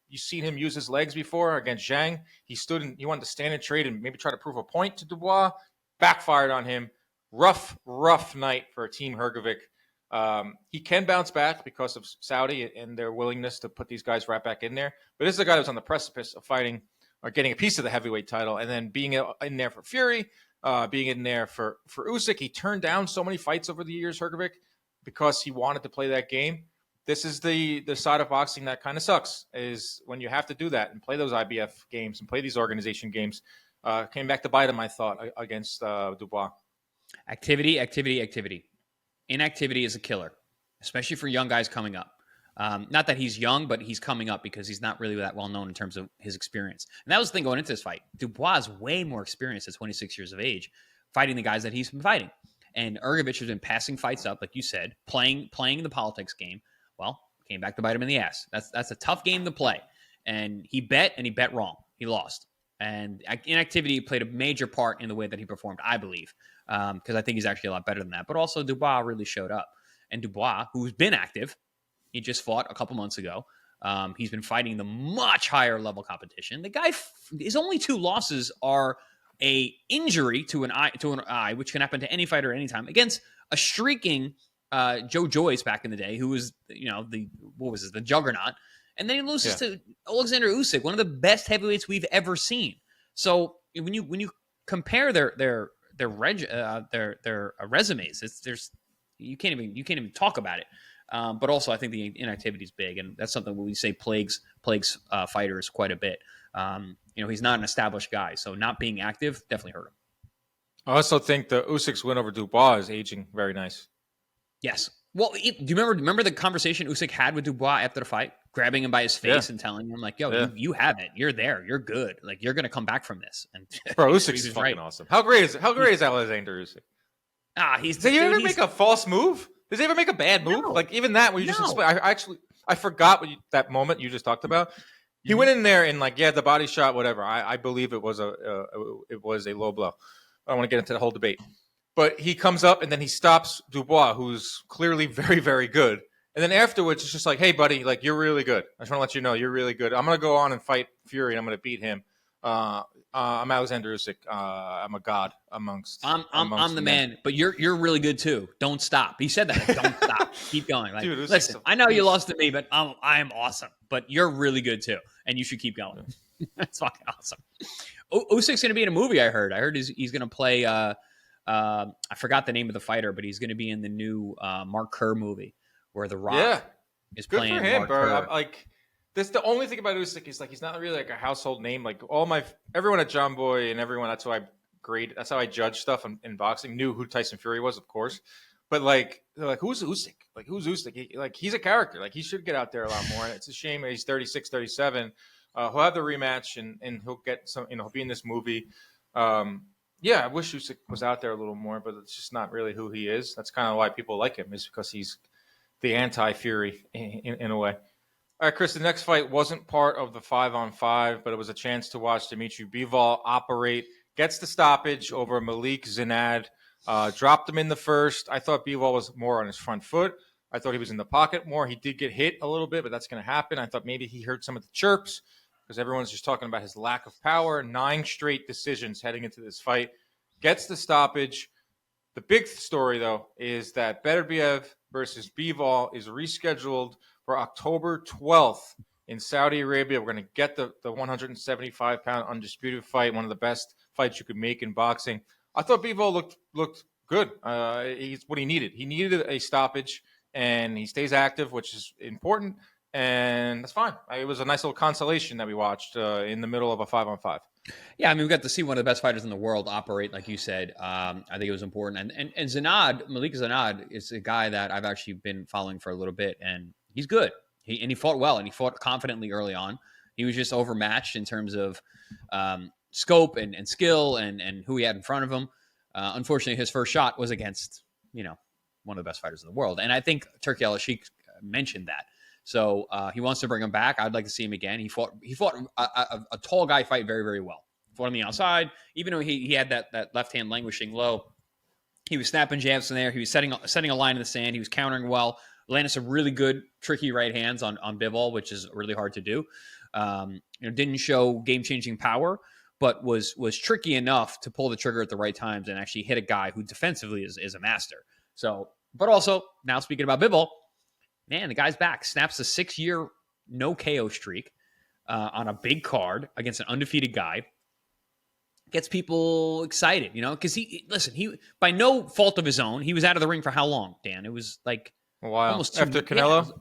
You've seen him use his legs before against Zhang. He wanted to stand and trade and maybe try to prove a point to Dubois. Backfired on him. Rough night for Team Hrgovic. He can bounce back because of Saudi and their willingness to put these guys right back in there. But this is a guy who's on the precipice of fighting or getting a piece of the heavyweight title and then being in there for Fury, being in there for Usyk. He turned down so many fights over the years, Hrgovic, because he wanted to play that game. This is the side of boxing that kind of sucks, is when you have to do that and play those IBF games and play these organization games. Came back to bite him, I thought, against Dubois. Activity.
Inactivity is a killer, especially for young guys coming up. Not that he's young, but he's coming up because he's not really that well known in terms of his experience. And that was the thing going into this fight. Dubois is way more experienced at 26 years of age, fighting the guys that he's been fighting. And Hrgovic has been passing fights up, like you said, playing the politics game. Well, came back to bite him in the ass. That's a tough game to play. And he bet wrong. He lost. And inactivity played a major part in the way that he performed, I believe, because I think he's actually a lot better than that. But also Dubois really showed up. And Dubois, who's been active, he just fought a couple months ago. He's been fighting the much higher level competition. The guy, his only 2 losses are a injury to an eye, which can happen to any fighter anytime, against a streaking Joe Joyce back in the day, who was the juggernaut, and then he loses to Alexander Usyk, one of the best heavyweights we've ever seen. So when you compare their resumes, you can't even talk about it. But also, I think the inactivity is big, and that's something we say plagues fighters quite a bit. He's not an established guy, so not being active definitely hurt him.
I also think the Usyk's win over Dubois is aging very nice.
Yes. Well, do you remember the conversation Usyk had with Dubois after the fight, grabbing him by his face and telling him like, "Yo, you have it. You're there. You're good. Like you're gonna come back from this." And
bro, Usyk's fucking awesome. How great is Alexander Usyk?
Does
he ever make a false move? Does he ever make a bad move?
No.
Like even that, when you just explain, I forgot that moment you just talked about. He went in there and the body shot, whatever. I believe it was a low blow. I don't want to get into the whole debate, but he comes up and then he stops Dubois, who's clearly very, very good. And then afterwards, it's just like, hey, buddy, like you're really good. I just want to let you know you're really good. I'm gonna go on and fight Fury, and I'm gonna beat him. I'm Alexander Usyk. I'm a god amongst.
I'm the man, but you're really good too. Don't stop. He said that. Don't stop. Keep going. Like, dude, listen, I know you lost to me, but I am awesome. But you're really good too, and you should keep going. That's fucking awesome. Usyk's going to be in a movie. I heard he's going to play. I forgot the name of the fighter, but he's going to be in the new Mark Kerr movie where The Rock is
good
playing.
For him,
Mark
bro.
Kerr.
That's the only thing about Usyk is he's not really like a household name. Like everyone at John Boy and everyone, that's how I judge stuff in boxing. Knew who Tyson Fury was, of course, but they're like, who's Usyk? Like who's Usyk? He's a character. Like he should get out there a lot more. And it's a shame that he's 36, 37. He'll have the rematch and he'll get some. He'll be in this movie. I wish Usyk was out there a little more, but it's just not really who he is. That's kind of why people like him, is because he's the anti-Fury in a way. All right, Chris, the next fight wasn't part of the 5-on-5, but it was a chance to watch Dmitry Bivol operate. Gets the stoppage over Malik Zinad. Dropped him in the first. I thought Bivol was more on his front foot. I thought he was in the pocket more. He did get hit a little bit, but that's going to happen. I thought maybe he heard some of the chirps because everyone's just talking about his lack of power. 9 straight decisions heading into this fight. Gets the stoppage. The big story, though, is that Benavidez versus Bivol is rescheduled for October 12th in Saudi Arabia. We're going to get the 175-pound undisputed fight, one of the best fights you could make in boxing. I thought Bivol looked good. He's what he needed. He needed a stoppage, and he stays active, which is important, and that's fine. It was a nice little consolation that we watched in the middle of a 5-on-5.
Yeah, I mean, we got to see one of the best fighters in the world operate, like you said. I think it was important. And Zinad, Malik Zinad, is a guy that I've actually been following for a little bit, and he's good. He fought well, and he fought confidently early on. He was just overmatched in terms of scope and skill and who he had in front of him. Unfortunately, his first shot was against, one of the best fighters in the world. And I think Turki Al-Sheikh mentioned that. So he wants to bring him back. I'd like to see him again. He fought a tall guy fight very, very well. Fought on the outside. Even though he had that left hand languishing low, he was snapping jabs in there. He was setting a line in the sand. He was countering well. Landed some really good, tricky right hands on Bivol, which is really hard to do. Didn't show game-changing power, but was tricky enough to pull the trigger at the right times and actually hit a guy who defensively is a master. So, but also, now speaking about Bivol, man, the guy's back. Snaps a 6-year no KO streak on a big card against an undefeated guy. Gets people excited, because he by no fault of his own, he was out of the ring for how long, Dan? It was like
a while.
Almost
after Canelo.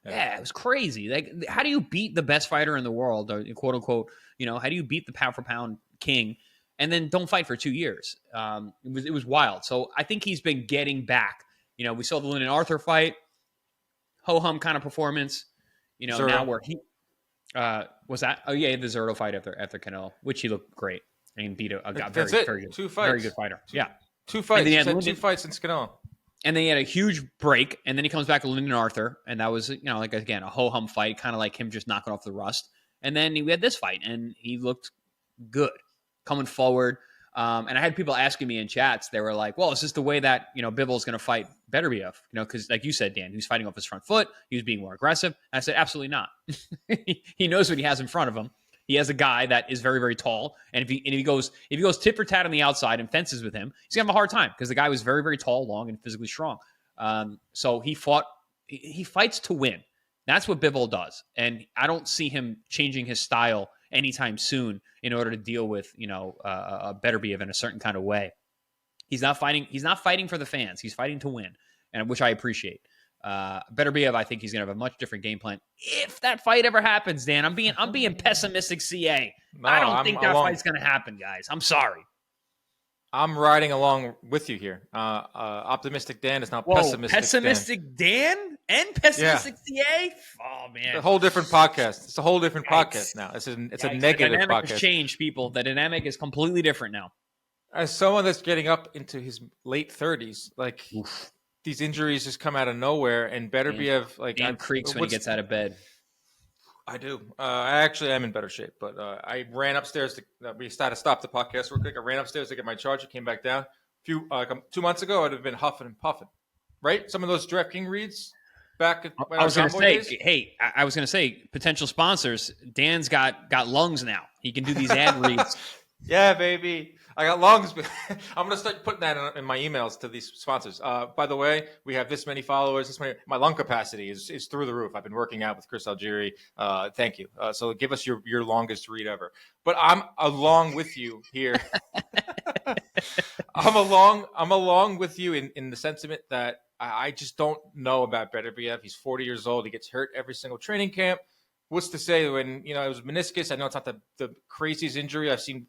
Yeah, it was crazy. Like, how do you beat the best fighter in the world, or quote unquote? How do you beat the pound for pound king, and then don't fight for 2 years? It was wild. So I think he's been getting back. We saw the Lyndon Arthur fight. ho-hum kind of performance.
Zerto.
Now where he was that? Oh yeah, the Zerto fight after Canelo, which he looked great and beat a very good,
2 fights.
Very good fighter. Yeah,
2 fights.
He
had 2 fights since Canelo.
And then he had a huge break, and then he comes back with Lyndon Arthur, and that was, like, again, a ho-hum fight, kind of like him just knocking off the rust. And then we had this fight, and he looked good coming forward. And I had people asking me in chats, they were like, well, is this the way that, Bivol is going to fight Beterbiev? Because like you said, Dan, he was fighting off his front foot. He was being more aggressive. And I said, absolutely not. He knows what he has in front of him. He has a guy that is very, very tall. And if he goes tit for tat on the outside and fences with him, he's going to have a hard time because the guy was very, very tall, long, and physically strong. So he fights to win. That's what Bivol does. And I don't see him changing his style anytime soon in order to deal with, a Beterbiev in a certain kind of way. He's not fighting for the fans. He's fighting to win, and which I appreciate. Beterbiev, I think he's going to have a much different game plan if that fight ever happens. Dan, I'm being pessimistic. CA. No, I don't think that fight's going to happen, guys. I'm sorry.
I'm riding along with you here. Optimistic Dan is now pessimistic
Dan and pessimistic CA. Oh man,
it's a whole different podcast. It's a whole different podcast now. It's a negative
the dynamic
podcast.
Has changed, people. The dynamic is completely different now.
As someone that's getting up into his late 30s, like. Oof. These injuries just come out of nowhere, and Beterbiev
Dan creaks when he gets out of bed.
I do. I actually am in better shape, but I ran upstairs we started to stop the podcast real quick. I ran upstairs to get my charger, came back down. 2 months ago, I'd have been huffing and puffing. Right? Some of those DraftKings reads back.
I was going to say, potential sponsors. Dan's got lungs now. He can do these ad reads.
Yeah, baby. I got lungs. I'm going to start putting that in my emails to these sponsors. By the way, we have this many followers. My lung capacity is through the roof. I've been working out with Chris Algieri. Thank you. So give us your longest read ever. But I'm along with you here. I'm along with you in the sentiment that I just don't know about Beterbiev. He's 40 years old. He gets hurt every single training camp. What's to say when, it was meniscus? I know it's not the craziest injury. I've seen,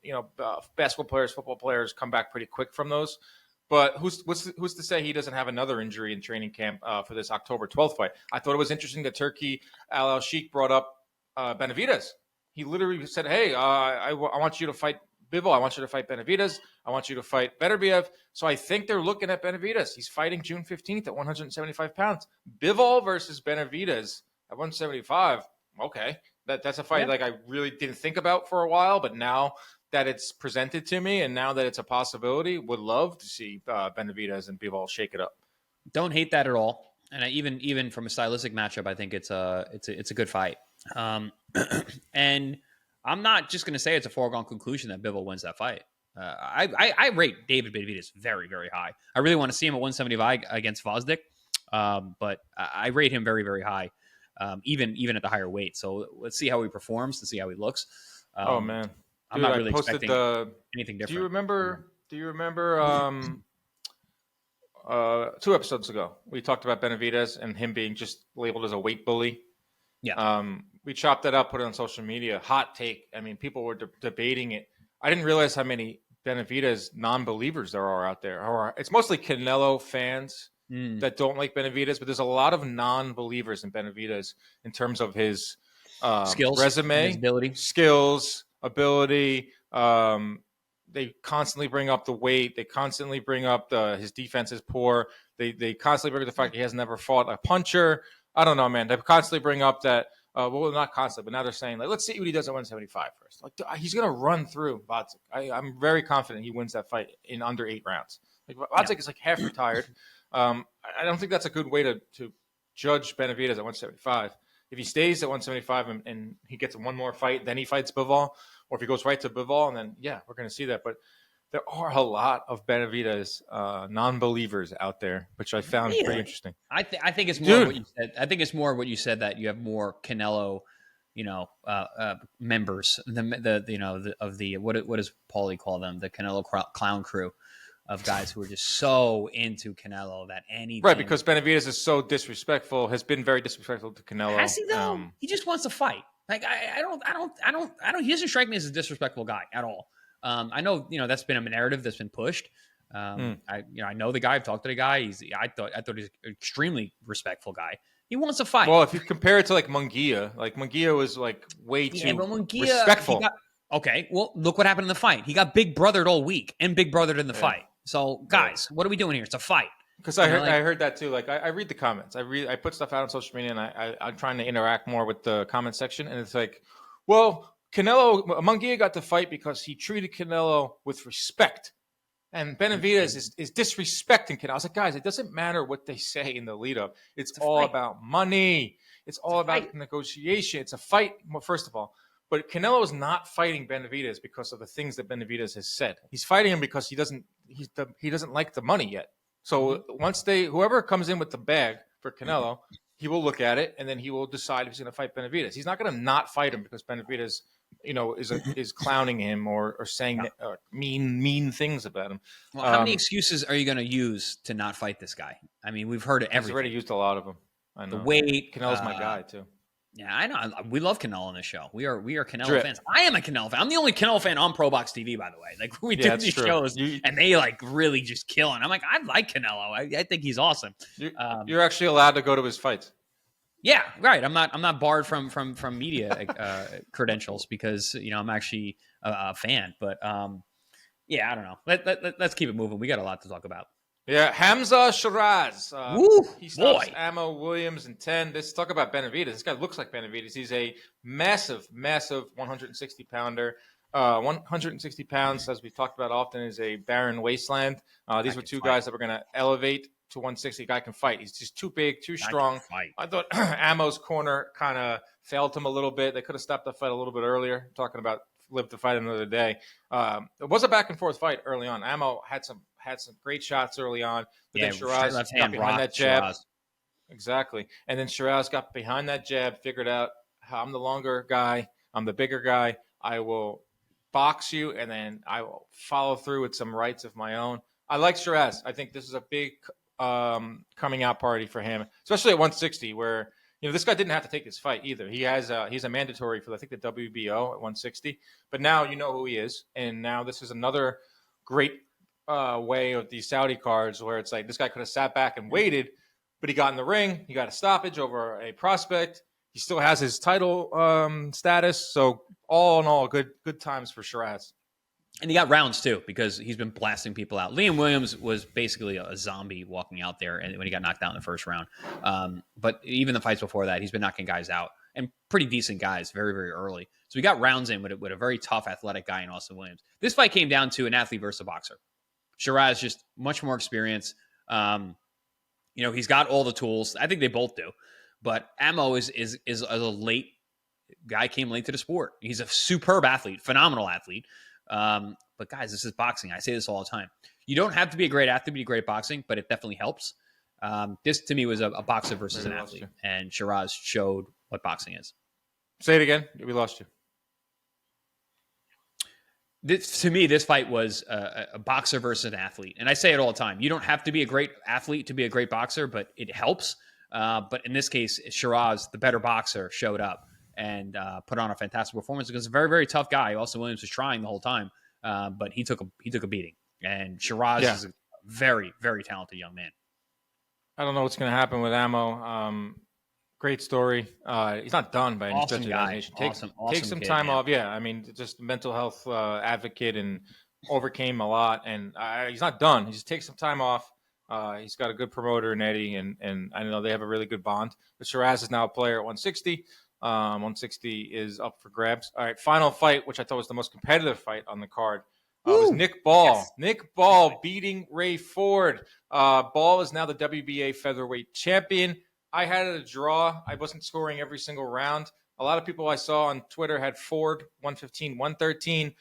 basketball players, football players come back pretty quick from those. But who's to say he doesn't have another injury in training camp for this October 12th fight? I thought it was interesting that Turkey Al Sheikh brought up Benavidez. He literally said, hey, I want you to fight Bivol. I want you to fight Benavidez. I want you to fight Beterbiev. So I think they're looking at Benavidez. He's fighting June 15th at 175 pounds. Bivol versus Benavidez at 175. Okay, that's a fight like I really didn't think about for a while, but now that it's presented to me and now that it's a possibility, would love to see Benavidez and Bivol shake it up.
Don't hate that at all, and even from a stylistic matchup, I think it's a good fight. And I'm not just going to say it's a foregone conclusion that Bivol wins that fight. I rate David Benavidez very, very high. I really want to see him at 175 against Vosdick, but I rate him very, very high. Even at the higher weight. So let's see how he performs, to see how he looks.
Oh man, dude,
I'm not really expecting anything different.
Do you remember 2 episodes ago we talked about Benavidez and him being just labeled as a weight bully?
Yeah.
We chopped that up, put it on social media. Hot take. I mean, people were debating it. I didn't realize how many Benavidez non-believers there are out there. It's mostly Canelo fans that don't like Benavidez, but there's a lot of non-believers in Benavidez in terms of his
skills,
resume,
his ability.
They constantly bring up the weight. They constantly bring up his defense is poor. They constantly bring up the fact he has never fought a puncher. I don't know, man. They constantly bring up that. Well, not constantly, but now they're saying, like, let's see what he does at 175 first. Like, he's going to run through Vosdick. I'm very confident he wins that fight in under 8 rounds. Like, Vosdick is like half retired. I don't think that's a good way to judge Benavidez at 175. If he stays at 175 and he gets one more fight, then he fights Bivol, or if he goes right to Bivol, and then, yeah, we're going to see that. But there are a lot of Benavidez non-believers out there, which I found pretty interesting.
I think it's more what you said. I think it's more what you said, that you have more Canelo, members. What does Paulie call them? The Canelo clown crew of guys who are just so into Canelo that anything.
Right, because Benavidez is so disrespectful, has been very disrespectful to Canelo.
Has he though? He just wants to fight. Like I don't. He doesn't strike me as a disrespectful guy at all. I know that's been a narrative that's been pushed. I know the guy. I've talked to the guy. I thought he's an extremely respectful guy. He wants to fight.
Well, if you compare it to like Munguia was like way too respectful.
Okay, well, look what happened in the fight. He got big brothered all week and big brothered in the fight. So, guys, what are we doing here? It's a fight.
Because I heard that too. Like I read the comments. I put stuff out on social media, and I'm trying to interact more with the comment section. And it's like, well, Munguia got the fight because he treated Canelo with respect. And Benavidez is disrespecting Canelo. I was like, guys, it doesn't matter what they say in the lead up. It's all about money. It's all about negotiation. It's a fight, well, first of all. But Canelo is not fighting Benavidez because of the things that Benavidez has said. He's fighting him because he doesn't like the money yet. So once whoever comes in with the bag for Canelo, he will look at it and then he will decide if he's going to fight Benavidez. He's not going to not fight him because Benavidez, is clowning him or saying mean things about him.
Well, how many excuses are you going to use to not fight this guy? I mean, we've heard everything.
He's already used a lot of them. I know.
The weight.
Canelo's my guy too.
Yeah, I know. We love Canelo on this show. We are Canelo fans. I am a Canelo fan. I'm the only Canelo fan on Pro Box TV, by the way. Like we do these shows, and they like really just kill him. I'm like, I like Canelo. I think he's awesome.
You're actually allowed to go to his fights.
Yeah, right. I'm not barred from media credentials because I'm actually a fan. But yeah, I don't know. Let's keep it moving. We got a lot to talk about.
Yeah, Hamza Sheeraz. He stops Ammo Williams in 10. Let's talk about Benavidez. This guy looks like Benavidez. He's a massive 160-pounder. 160 pounds, as we've talked about often, is a barren wasteland. These were two guys that were going to elevate to 160. Guy can fight. He's just too big, too strong. I thought Ammo's corner kind of failed him a little bit. They could have stopped the fight a little bit earlier. Talking about live to fight another day. It was a back and forth fight early on. Ammo had some great shots early on, but then Sheeraz got behind that jab. Sheeraz. Exactly, and then Sheeraz got behind that jab, figured out I'm the longer guy, I'm the bigger guy. I will box you, and then I will follow through with some rights of my own. I like Sheeraz. I think this is a big coming out party for him, especially at 160, where this guy didn't have to take this fight either. He's a mandatory for I think the WBO at 160, but now you know who he is, and now this is another great way of these Saudi cards where it's like this guy could have sat back and waited, but he got in the ring, he got a stoppage over a prospect. He still has his title status, so all in all, good times for Sheeraz.
And he got rounds too because he's been blasting people out. Liam Williams was basically a zombie walking out there, and when he got knocked out in the first round. But even the fights before that, he's been knocking guys out, and pretty decent guys very, very early. So we got rounds in with a very tough, athletic guy in Austin Williams. This fight came down to an athlete versus a boxer. Sheeraz just much more experience. He's got all the tools. I think they both do. But Ammo is a late guy, came late to the sport. He's a superb athlete, phenomenal athlete. But guys, this is boxing. I say this all the time. You don't have to be a great athlete to be great boxing, but it definitely helps. This to me was a boxer versus an athlete, and Sheeraz showed what boxing is.
Say it again. We lost you.
To me, this fight was a boxer versus an athlete. And I say it all the time. You don't have to be a great athlete to be a great boxer, but it helps. But in this case, Sheeraz, the better boxer, showed up and put on a fantastic performance because a very, very tough guy. Also, Williams was trying the whole time, but he took a beating. And Sheeraz is a very, very talented young man.
I don't know what's going to happen with Ammo. Great story. He's not done by any stretch of the imagination. Take some time off. Yeah, I mean, just mental health advocate and overcame a lot. And he's not done. He just takes some time off. He's got a good promoter in Eddie, and I know they have a really good bond. But Sheeraz is now a player at 160. 160 is up for grabs. All right, final fight, which I thought was the most competitive fight on the card. Was Nick Ball. Yes. Nick Ball beating Ray Ford. Ball is now the WBA featherweight champion. I had it a draw. I wasn't scoring every single round. A lot of people I saw on Twitter had Ford 115, 113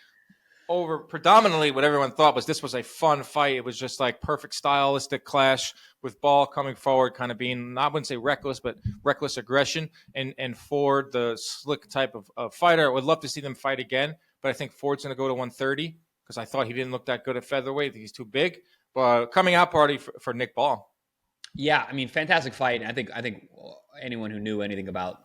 over predominantly what everyone thought was this was a fun fight. It was just like perfect stylistic clash with Ball coming forward, kind of being, I wouldn't say reckless, but reckless aggression. And Ford, the slick type of fighter. I would love to see them fight again, but I think Ford's going to go to 130 because I thought he didn't look that good at featherweight. I think he's too big. But coming out party for Nick Ball.
Yeah, I mean, fantastic fight. And I think anyone who knew anything about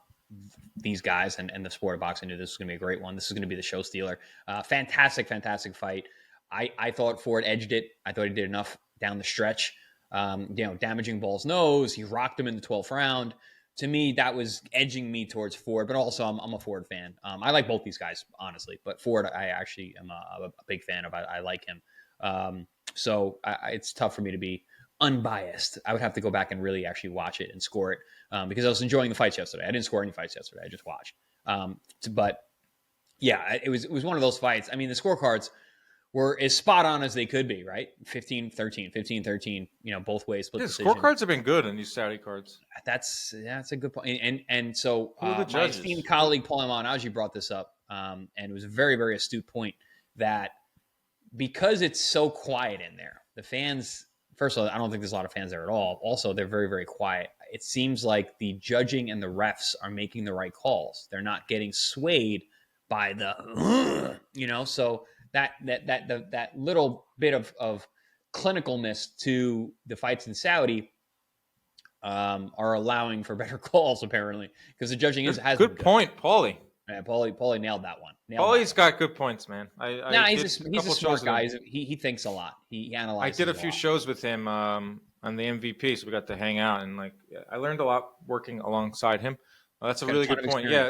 these guys and the sport of boxing knew this was going to be a great one. This is going to be the show stealer. Fantastic fight. I thought Ford edged it. I thought he did enough down the stretch. Damaging Ball's nose. He rocked him in the 12th round. to me, that was edging me towards Ford, but also I'm a Ford fan. I like both these guys, honestly, but Ford, I actually am a big fan of. I like him. So it's tough for me to be unbiased. I would have to go back and really actually watch it and score it because I was enjoying the fights yesterday. I didn't score any fights yesterday. I just watched. But yeah, it was one of those fights. I mean, the scorecards were as spot on as they could be, right? 15-13, 15-13, both ways, split decision.
Scorecards have been good in these Saudi cards.
That's a good point. And so
my
esteemed colleague Paul Imanaji brought this up, and it was a very, very astute point that because it's so quiet in there, the fans, first of all, I don't think there's a lot of fans there at all. Also, they're very, very quiet. It seems like the judging and the refs are making the right calls. They're not getting swayed by the, so that little bit of clinicalness to the fights in Saudi are allowing for better calls, apparently, because the judging has
good
been good.
Point, Paulie.
Yeah, Paulie nailed that one.
Paulie's got good points, man.
He's a smart guy. He thinks a lot. He analyzes.
I did a few shows with him on the MVP, so we got to hang out, and I learned a lot working alongside him. That's a really good point. Yeah,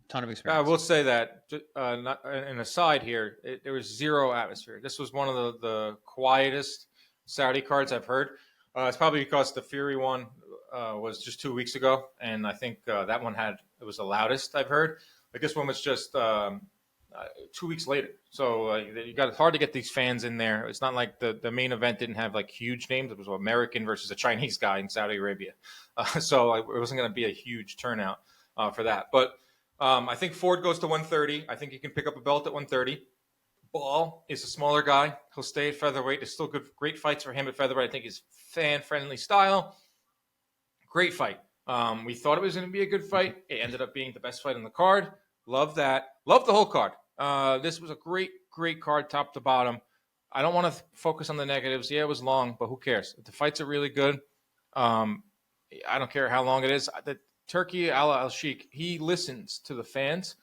ton of experience.
I will say that. Not an aside here, there was zero atmosphere. This was one of the quietest Saudi cards I've heard. It's probably because the Fury one was just 2 weeks ago, and I think that one it was the loudest I've heard. Like this one was just 2 weeks later, so it's hard to get these fans in there. It's not like the main event didn't have like huge names. It was an American versus a Chinese guy in Saudi Arabia, so it wasn't going to be a huge turnout for that. But I think Ford goes to 130. I think he can pick up a belt at 130. Ball is a smaller guy. He'll stay at featherweight. There's still great fights for him at featherweight. I think his fan-friendly style. Great fight. We thought it was going to be a good fight. It ended up being the best fight on the card. Love that. Love the whole card. This was a great card, top to bottom. I don't want to focus on the negatives. Yeah, it was long, but who cares? The fights are really good. I don't care how long it is. The Turkey Al-Sheikh, he listens to the fans.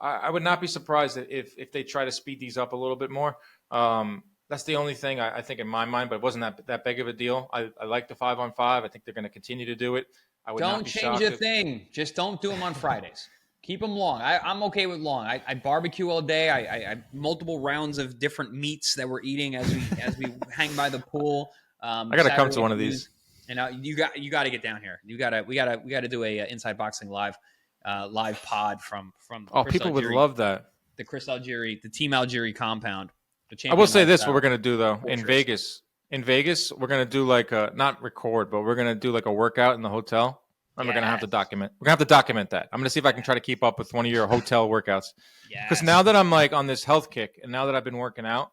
I would not be surprised if they try to speed these up a little bit more. That's the only thing I think in my mind, but it wasn't that big of a deal. I like the 5-on-5. I think they're going to continue to do it. I would
don't change a thing. Just don't do them on Fridays. Keep them long. I'm okay with long. I barbecue all day. I multiple rounds of different meats that we're eating as we hang by the pool.
I got to come to one of these.
And you got to get down here. We got to do a Inside Boxing live pod from.
Oh, Chris people Algieri, would love that.
The Chris Algieri, the Team Algieri compound.
I will say this: what we're gonna do though in Vegas, we're gonna do like not record, but we're gonna do like a workout in the hotel. And we're gonna have to document. We're gonna have to document that. I'm gonna see if I can try to keep up with one of your hotel workouts. Because now that I'm like on this health kick, and now that I've been working out,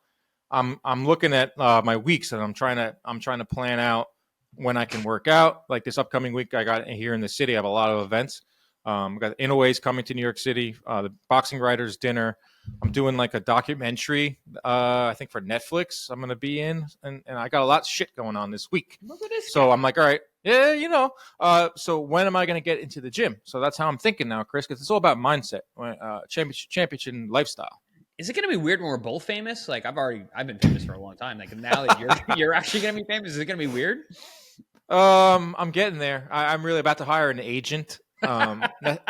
I'm looking at my weeks, and I'm trying to plan out when I can work out. Like this upcoming week, I got here in the city. I have a lot of events. We got Inaways coming to New York City. The Boxing Writers Dinner. I'm doing like a documentary, I think for Netflix I'm going to be in, and I got a lot of shit going on this week.
Look at this
so
guy.
I'm like, all right, yeah, so when am I going to get into the gym? So that's how I'm thinking now, Chris, because it's all about mindset, championship lifestyle.
Is it going to be weird when we're both famous? Like I've been famous for a long time. Like now that you're actually going to be famous, is it going to be weird?
I'm getting there. I'm really about to hire an agent.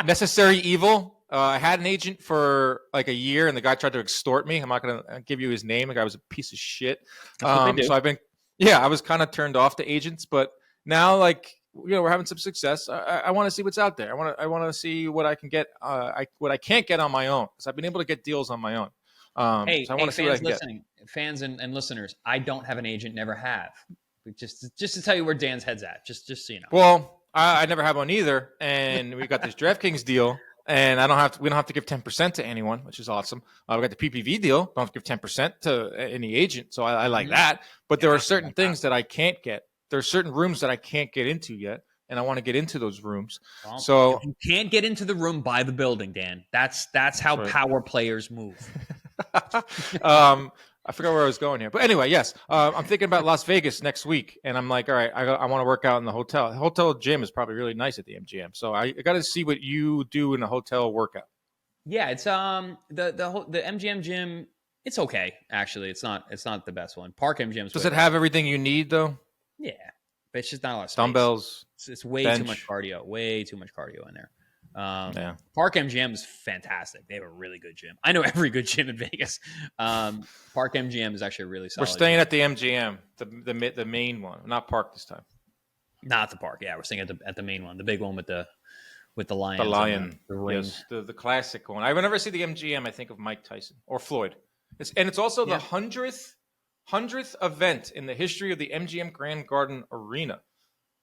Necessary evil. I had an agent for like a year, and the guy tried to extort me. I'm not going to give you his name. The guy was a piece of shit. So I was kind of turned off to agents, but now we're having some success. I want to see what's out there. I want to see what I can get. What I can't get on my own, because I've been able to get deals on my own. So I want to see what I can get.
Fans and listeners, I don't have an agent. Never have. Just to tell you where Dan's head's at. Just so you know.
Well, I never have one either, and we got this DraftKings deal. And we don't have to give 10% to anyone, which is awesome. We got the PPV deal. Don't have to give 10% to any agent. So I like that. But there are certain things that I can't get. There are certain rooms that I can't get into yet. And I want to get into those rooms. Well, so
if you can't get into the room, buy the building, Dan. That's how power players move.
I forgot where I was going here. But anyway, yes. I'm thinking about Las Vegas next week. And I'm like, all right, I want to work out in the hotel. The hotel gym is probably really nice at the MGM. So I got to see what you do in a hotel workout.
Yeah, it's the MGM gym. It's okay, actually. It's not the best one. Park MGM.
Does it have everything you need, though?
Yeah. but it's just not a lot of space.
Dumbbells.
It's way
bench.
too much cardio. Way too much cardio in there.
Yeah.
Park MGM is fantastic. They have a really good gym. I know every good gym in Vegas. Park MGM is actually a really solid.
We're staying
gym.
at the MGM, the main one, not Park this time.
Not the Park. Yeah, we're staying at the main one, the big one with the lions.
The lion,
the ring.
yes, the classic one. I whenever see the MGM, I think of Mike Tyson or Floyd. It's also the 100th event in the history of the MGM Grand Garden Arena.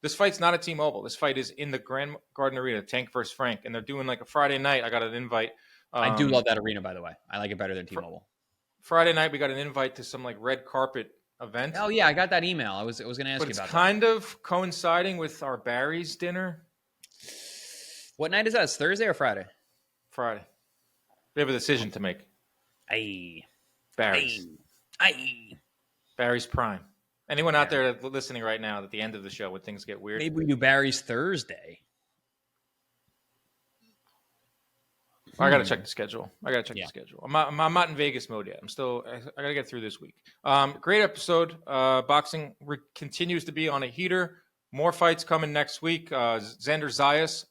This fight's not at T-Mobile. This fight is in the Grand Garden Arena, Tank versus Frank, and they're doing like a Friday night. I got an invite.
I do love that arena, by the way. I like it better than T-Mobile.
Friday night, we got an invite to some like red carpet event.
Oh yeah, I got that email. I was going to ask you about
it's
that.
kind of coinciding with our Barry's dinner.
What night is that? It's Thursday or Friday?
Friday. We have a decision to make.
Aye.
Barry's.
Aye.
Barry's Prime. Anyone out there listening right now at the end of the show when things get weird?
Maybe we do Barry's Thursday.
I got to check the schedule. The schedule. I'm not in Vegas mode yet. I got to get through this week. Great episode. Boxing continues to be on a heater. More fights coming next week. Xander Zayas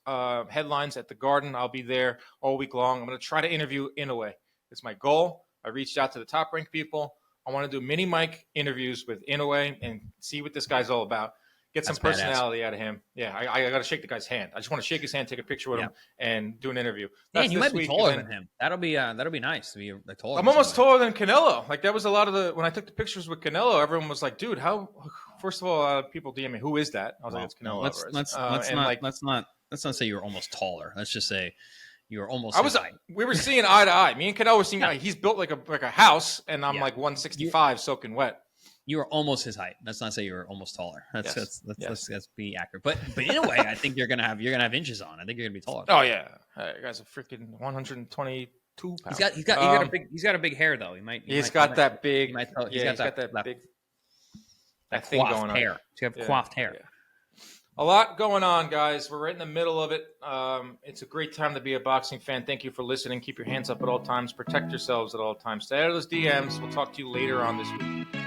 headlines at the Garden. I'll be there all week long. I'm going to try to interview Inoue. It's my goal. I reached out to the top-ranked people. I want to do mini mic interviews with Inoue and see what this guy's all about. Get some personality out of him. Yeah, I got to shake the guy's hand. I just want to shake his hand, take a picture with him, and do an interview.
Man, you might be taller than him. That'll be nice to be taller.
I'm almost taller than Canelo. Like that was a lot of when I took the pictures with Canelo, everyone was like, "Dude, how?" First of all, people DM me, "Who is that?" I was like, "It's Canelo."
Let's not say you're almost taller. Let's just say you're almost.
We were seeing eye to eye. Me and Canelo were seeing. He's built like a house, and I'm like 165, soaking wet.
You are almost his height. Let's not say you're almost taller. Let's be accurate. But in a way, I think you're gonna have inches on. I think you're gonna be taller.
Oh yeah, that guy's a freaking 122 pounds.
He's got a big hair though. He's got that big
thing going on.
Hair. He's got coiffed hair.
Yeah. A lot going on, guys. We're right in the middle of it. It's a great time to be a boxing fan. Thank you for listening. Keep your hands up at all times. Protect yourselves at all times. Stay out of those DMs. We'll talk to you later on this week.